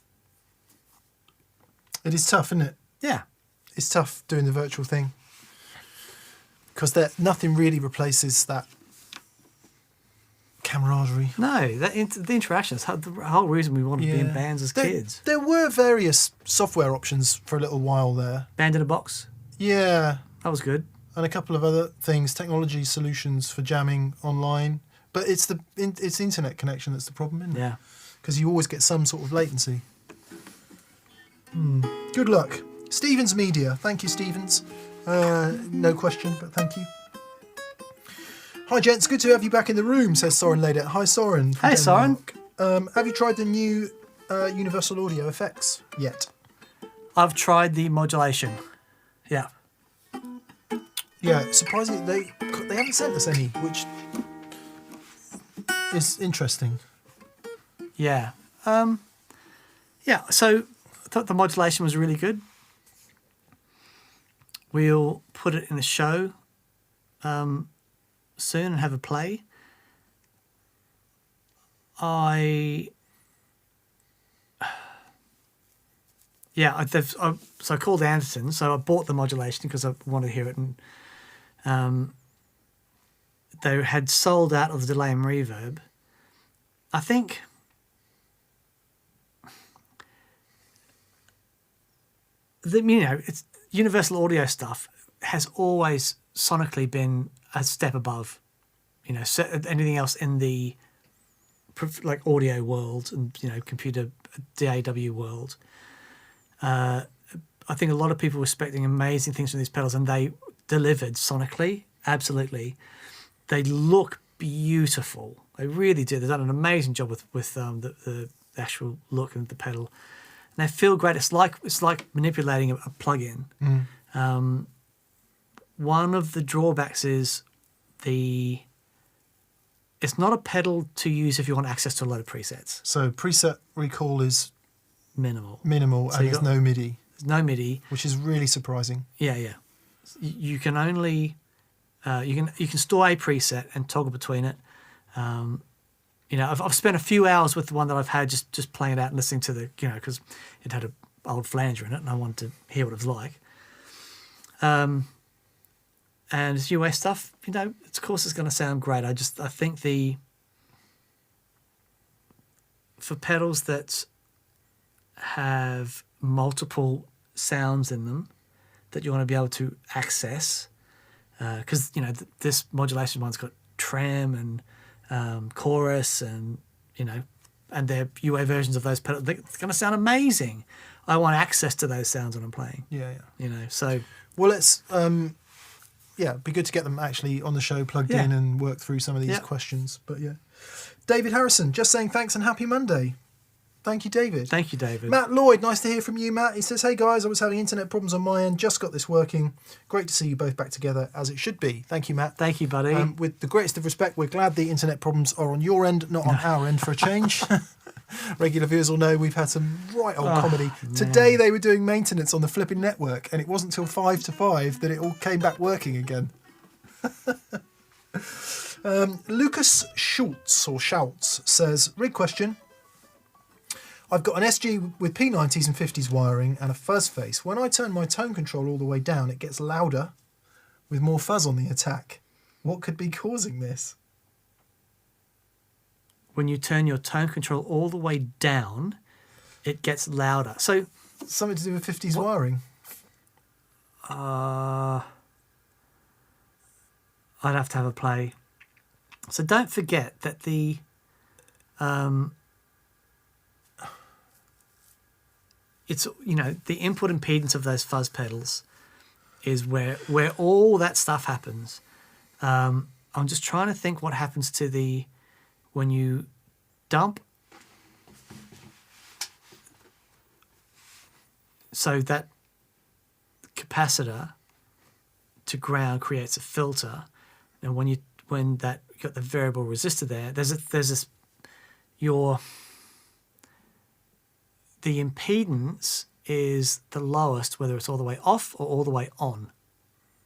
It is tough, isn't it? Yeah. It's tough doing the virtual thing because nothing really replaces that camaraderie. No, the interaction is the whole reason we wanted to be in bands as kids. There were various software options for a little while there. Band in a Box. Yeah. That was good. And a couple of other things, technology solutions for jamming online. But it's the internet connection that's the problem, isn't it? Yeah. Because you always get some sort of latency. Good luck. Stevens Media. Thank you, Stevens. No question, but thank you. Hi, gents. Good to have you back in the room, says Soren Ladet. Hi, Soren. Hey, Soren. Have you tried the new Universal Audio effects yet? I've tried the modulation. Yeah. Yeah, surprisingly, they haven't sent us any, which is interesting. Yeah. So I thought the modulation was really good. We'll put it in a show soon and have a play. So I called Anderson, so I bought the modulation because I wanted to hear it, and they had sold out of the delay and reverb. I think it's Universal Audio stuff has always sonically been a step above, anything else in the like audio world and computer DAW world. I think a lot of people were expecting amazing things from these pedals, and they delivered sonically. Absolutely, they look beautiful. They really do. They've done an amazing job with the actual look of the pedal, and they feel great. It's like manipulating a plug-in. One of the drawbacks is it's not a pedal to use if you want access to a lot of presets. So preset recall is minimal, so and there's no MIDI. There's no MIDI, which is really surprising. Yeah. You can only you can store a preset and toggle between it. I've spent a few hours with the one that I've had just playing it out and listening to the because it had an old flanger in it and I wanted to hear what it was like. And as UA stuff, of course it's going to sound great. I think for pedals that have multiple sounds in them that you want to be able to access, because this modulation one's got trem and chorus and and they're UA versions of those pedals. It's going to sound amazing. I want access to those sounds when I'm playing. Yeah. So well, let's it'd be good to get them actually on the show plugged in and work through some of these questions. But yeah, David Harrison just saying thanks and happy Monday. Thank you, David. Thank you, David. Matt Lloyd, nice to hear from you, Matt. He says, hey guys, I was having internet problems on my end, just got this working. Great to see you both back together, as it should be. Thank you, Matt. Thank you, buddy. With the greatest of respect, we're glad the internet problems are on your end, not on our end for a change. Regular viewers will know we've had some right old comedy. Man. Today they were doing maintenance on the flipping network, and it wasn't till 5 to 5 that it all came back working again. Lucas Schultz says, rig question. I've got an SG with P90s and 50s wiring and a fuzz face. When I turn my tone control all the way down, it gets louder with more fuzz on the attack. What could be causing this? When you turn your tone control all the way down, it gets louder. So Something to do with 50s wiring? I'd have to have a play. So don't forget that the it's, you know, the input impedance of those fuzz pedals is where all that stuff happens. I'm just trying to think what happens to when you dump. So that capacitor to ground creates a filter, and when you got the variable resistor there, the impedance is the lowest, whether it's all the way off or all the way on,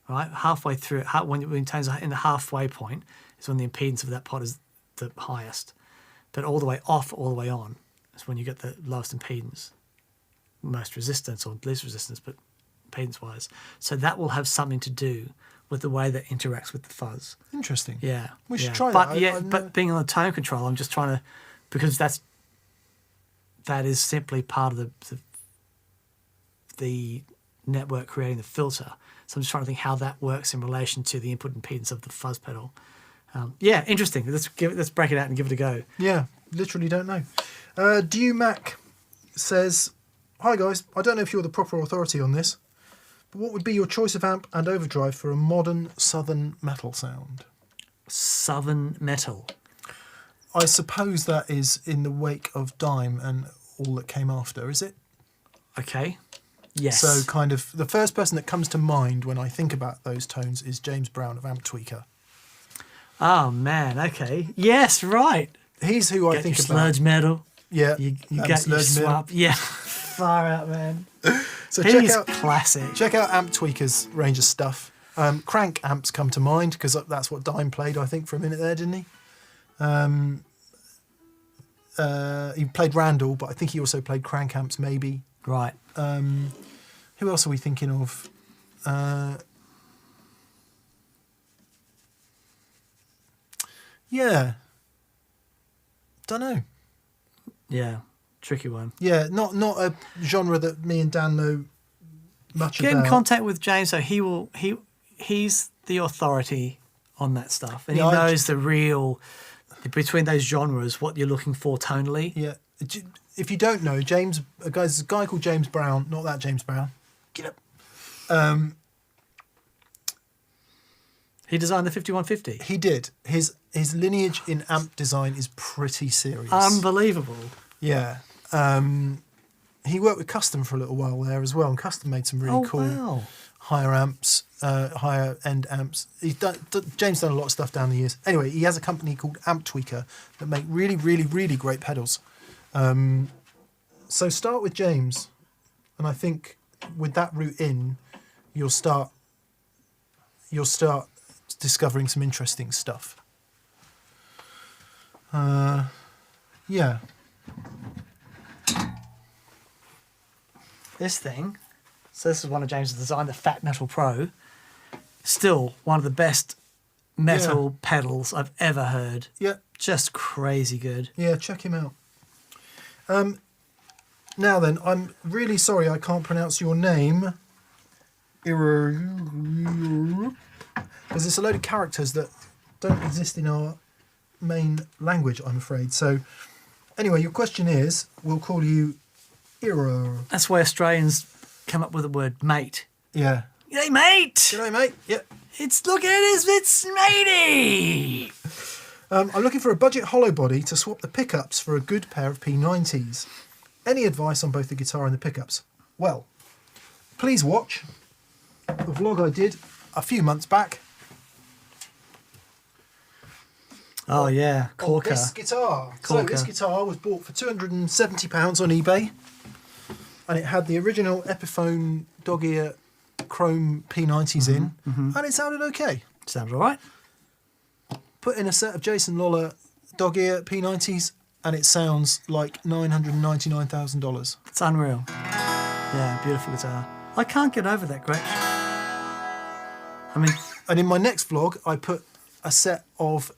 right? Halfway through, when it turns in the halfway point is when the impedance of that pot is the highest. But all the way off, all the way on is when you get the lowest impedance, most resistance or least resistance, but impedance-wise. So that will have something to do with the way that interacts with the fuzz. Interesting. Yeah. We should try that. But being on the tone control, I'm just trying to, because that is simply part of the network creating the filter. So I'm just trying to think how that works in relation to the input impedance of the fuzz pedal. Yeah, interesting. Let's break it out and give it a go. Yeah, literally don't know. DewMac says, hi guys, I don't know if you're the proper authority on this, but what would be your choice of amp and overdrive for a modern southern metal sound? Southern metal. I suppose that is in the wake of Dime and all that came after, is it? Okay. Yes. So kind of the first person that comes to mind when I think about those tones is James Brown of Amp Tweaker. Oh man, okay. Yes, right. He's who I think your about. Sludge metal. Yeah. You got your swap. Yeah. Far out, man. So He's classic. Check out Amp Tweaker's range of stuff. Crank amps come to mind because that's what Dime played, I think, for a minute there, didn't he? He played Randall, but I think he also played crank amps, maybe. Right. Who else are we thinking of? Yeah. Don't know. Yeah. Tricky one. Yeah, not a genre that me and Dan know much Get about. in contact with James, so he's the authority on that stuff, and Yeah, he knows the real between those genres what you're looking for tonally. Yeah. If you don't know, there's a guy called James Brown, not that James Brown. Get up. He designed the 5150. He did. His lineage in amp design is pretty serious. Unbelievable. Yeah. He worked with Custom for a little while there as well, and Custom made some really cool higher amps, higher end amps. James done a lot of stuff down the years. Anyway, he has a company called Amp Tweaker that make really, really, really great pedals. So start with James, and I think with that route in, you'll start discovering some interesting stuff. Yeah. This thing, so this is one of James's design, the Fat Metal Pro. Still one of the best metal pedals I've ever heard. Yeah. Just crazy good. Yeah, check him out. Now then, I'm really sorry I can't pronounce your name. Because it's a load of characters that don't exist in our main language, I'm afraid. So, anyway, your question is, we'll call you Iro. That's why Australians come up with the word mate. Yeah. G'day, mate! G'day, mate. Yeah. It's matey! I'm looking for a budget hollow body to swap the pickups for a good pair of P90s. Any advice on both the guitar and the pickups? Well, please watch the vlog I did a few months back. Oh yeah, corker. This guitar. Corker. So this guitar was bought for £270 on eBay, and it had the original Epiphone dog ear chrome P90s in, and it sounded okay. Sounds all right. Put in a set of Jason Lawler dog ear P90s, and it sounds like $999,000. It's unreal. Yeah, beautiful guitar. I can't get over that Gretsch. I mean, And in my next vlog, I put a set of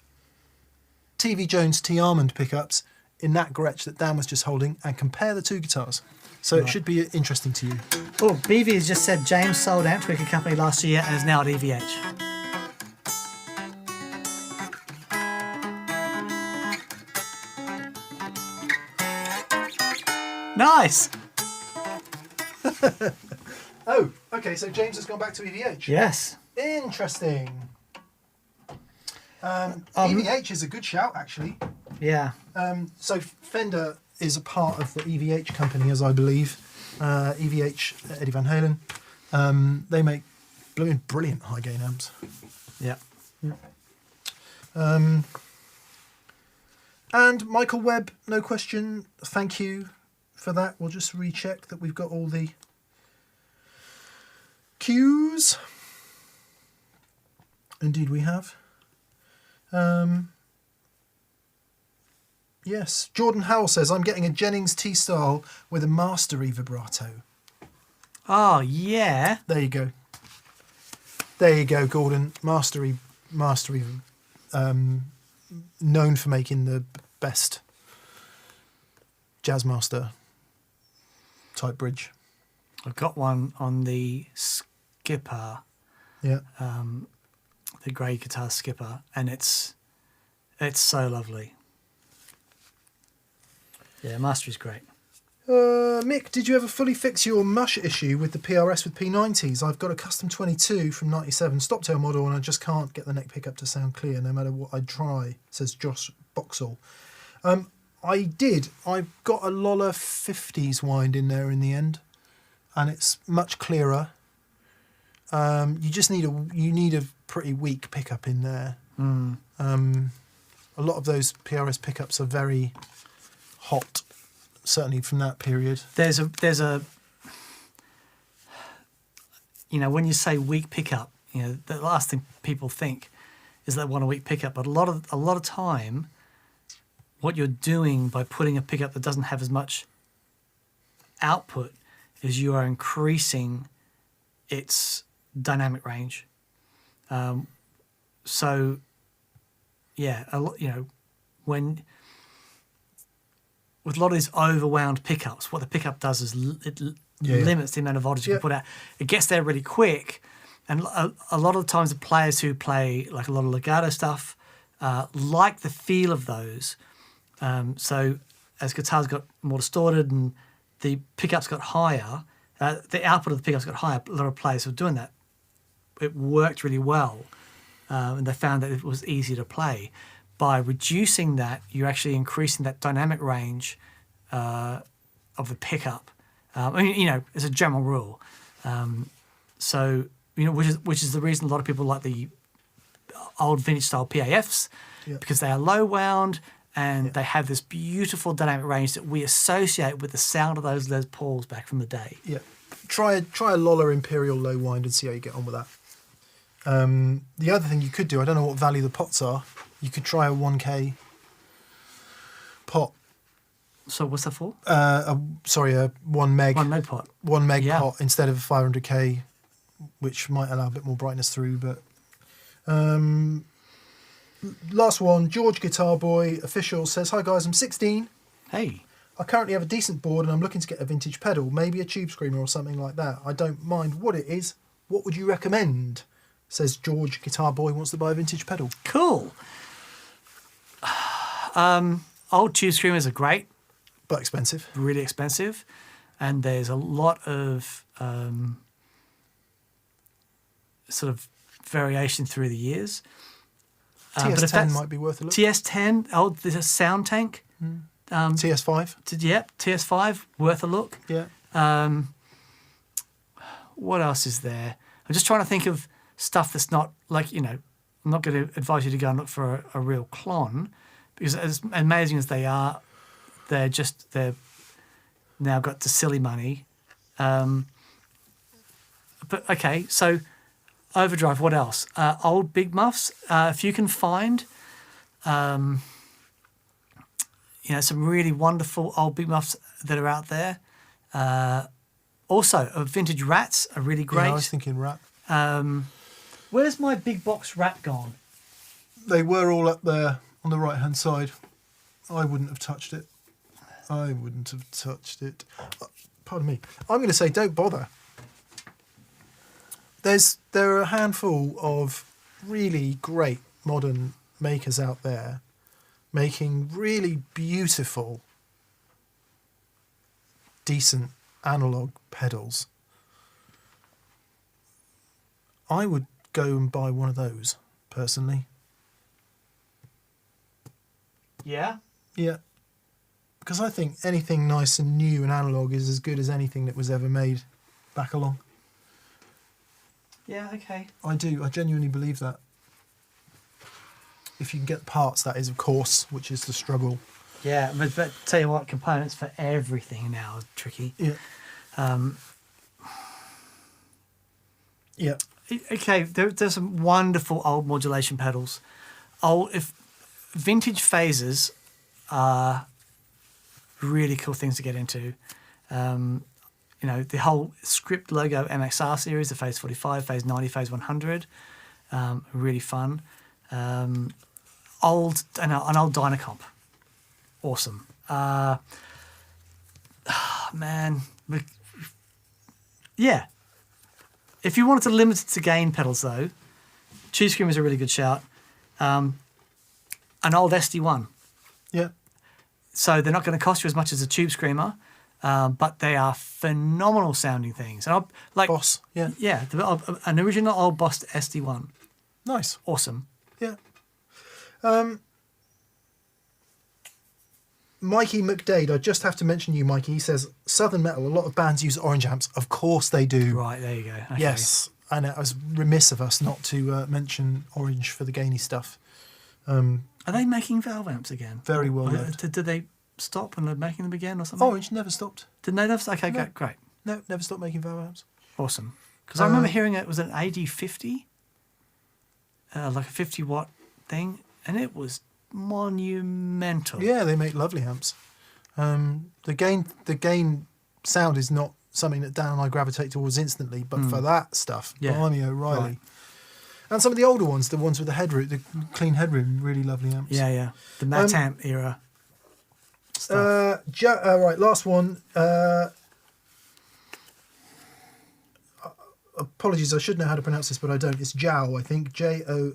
TV Jones T Armand pickups in that Gretsch that Dan was just holding, and compare the two guitars. So it should be interesting to you. oh, BV has just said James sold Amp Tweaker Company last year and is now at EVH. Nice. Oh, okay, so James has gone back to EVH. Yes. Interesting. EVH is a good shout, actually. Yeah. So Fender is a part of the EVH company, as I believe. EVH, Eddie Van Halen. They make brilliant high gain amps. Yeah. And Michael Webb, no question. Thank you for that. We'll just recheck that we've got all the cues. Indeed, we have. Yes. Jordan Howell says, I'm getting a Jennings T-Style with a mastery vibrato. Oh, yeah. There you go. There you go, Gordon. Mastery, known for making the best Jazzmaster type bridge. I've got one on the Skipper, Yeah. the grey guitar Skipper, and it's so lovely. Yeah, Mastery's great. Mick, did you ever fully fix your mush issue with the PRS with P90s? I've got a custom 22 from 97 stoptail model, and I just can't get the neck pickup to sound clear no matter what I try, says Josh Boxall. I did. I've got a Lola 50s wind in there in the end, and it's much clearer. You just need a pretty weak pickup in there. A lot of those PRS pickups are very hot, certainly from that period. There's a you know, when you say weak pickup, you know, the last thing people think is they want a weak pickup, but a lot of time what you're doing by putting a pickup that doesn't have as much output is you are increasing its dynamic range. So yeah, you know, when with a lot of these overwound pickups, what the pickup does is it limits the amount of voltage you can put out. It gets there really quick, and a lot of the times the players who play like a lot of legato stuff like the feel of those. So as guitars got more distorted and the pickups got higher, the output of the pickups got higher. A lot of players were doing that. It worked really well, and they found that it was easier to play. By reducing that, you're actually increasing that dynamic range of the pickup. I mean, you know, as a general rule. So, you know, which is the reason a lot of people like the old vintage style PAFs, because they are low wound and they have this beautiful dynamic range that we associate with the sound of those Les Pauls back from the day. Yeah, try a Lola Imperial low wind and see how you get on with that. The other thing you could do, I don't know what value the pots are. You could try a 1K pot. So what's that for? A 1 meg. 1 meg pot. 1 meg pot instead of a 500K, which might allow a bit more brightness through. But last one, George Guitar Boy Official says, "Hi guys, I'm 16. Hey. I currently have a decent board and I'm looking to get a vintage pedal, maybe a Tube Screamer or something like that. I don't mind what it is. What would you recommend?" Says George Guitar Boy wants to buy a vintage pedal. Cool. Old Tube Screamers are great. But expensive. Really expensive. And there's a lot of sort of variation through the years. But if TS10 that's might be worth a look. TS10, there's a sound tank. TS5. Yep, TS5, worth a look. Yeah. What else is there? I'm just trying to think of stuff that's not like, I'm not going to advise you to go and look for a real Klon, because as amazing as they are, they're now got to silly money. But okay, so overdrive, what else? Old big muffs, if you can find, some really wonderful old big muffs that are out there. Also, vintage rats are really great. Yeah, I was thinking rat. Where's my big box rat gone? They were all up there on the right-hand side. I wouldn't have touched it. Pardon me. I'm going to say don't bother. There are a handful of really great modern makers out there making really beautiful, decent analog pedals. I would go and buy one of those, personally. Yeah? Yeah. Because I think anything nice and new and analog is as good as anything that was ever made back along. Yeah, okay. I do. I genuinely believe that. If you can get the parts, that is, of course, which is the struggle. Yeah, but tell you what, components for everything now are tricky. Yeah. Yeah. Okay, there's some wonderful old modulation pedals. Vintage phases are really cool things to get into. The whole Script logo MXR series, the Phase 45, Phase 90, Phase 100, really fun. An old Dynacomp, awesome. Man, yeah. If you wanted to limit it to gain pedals, though, Tube Screamer is a really good shout. An old SD1. Yeah. So they're not going to cost you as much as a Tube Screamer, but they are phenomenal sounding things. And Boss, yeah. Yeah, an original old Boss SD1. Nice. Awesome. Yeah. Mikey McDade, I just have to mention you, Mikey. He says, Southern Metal, a lot of bands use orange amps. Of course they do. Right, there you go. Okay. Yes. And it was remiss of us not to mention orange for the gainy stuff. Are they making valve amps again? Very well loved. Did they stop and they're making them again or something? Orange never stopped. Didn't they? Okay, No. great. No, never stopped making valve amps. Awesome. Because I remember hearing it was an AD50, like a 50-watt thing, and it was monumental. Yeah, they make lovely amps. The gain sound is not something that Dan and I gravitate towards instantly, but for that stuff, Blimey O'Reilly. Right. And some of the older ones, the ones with the headroom, the clean headroom, really lovely amps. Yeah. The Matt Amp era stuff. Right, last one. Apologies, I should know how to pronounce this, but I don't. It's Jowl, I think. Joao.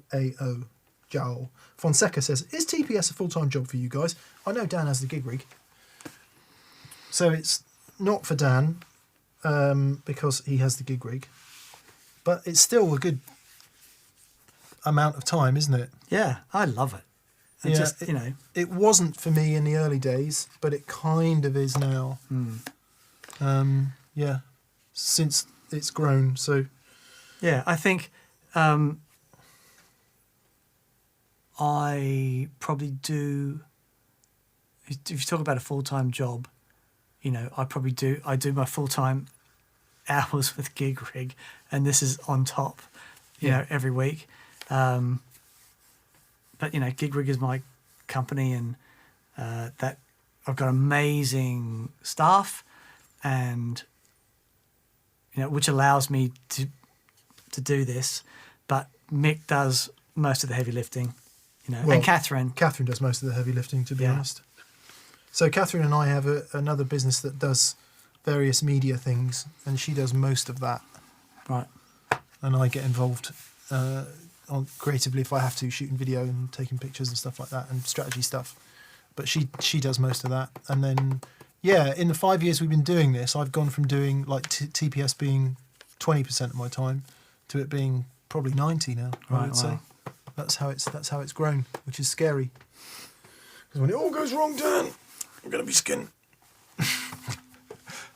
Jowl. Fonseca says, is TPS a full-time job for you guys? I know Dan has the gig rig. So it's not for Dan, because he has the gig rig. But it's still a good amount of time, isn't it? Yeah, I love it. It wasn't for me in the early days, but it kind of is now. Since it's grown. So yeah, I think I probably do. If you talk about a full-time job, I do my full-time hours with gig rig, and this is on top, every week. But gig rig is my company, and that I've got amazing staff, and which allows me to do this. But Mick does most of the heavy lifting, and Catherine. Catherine does most of the heavy lifting, to be honest. So Catherine and I have another business that does various media things, and she does most of that. Right. And I get involved creatively if I have to, shooting video and taking pictures and stuff like that, and strategy stuff. But she does most of that. And then, in the 5 years we've been doing this, I've gone from doing like TPS being 20% of my time to it being probably 90 now, I would say. That's how it's grown, which is scary. Because when it all goes wrong, Dan, I'm gonna be skinned. I'm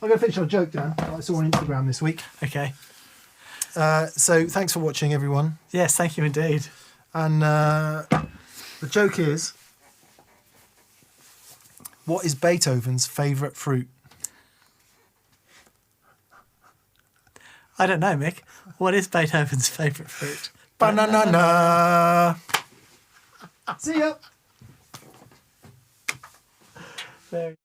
gonna finish our joke, Dan. That I saw on Instagram this week. Okay. So thanks for watching, everyone. Yes, thank you indeed. And the joke is, what is Beethoven's favourite fruit? I don't know, Mick. What is Beethoven's favourite fruit? Banana. See ya. Very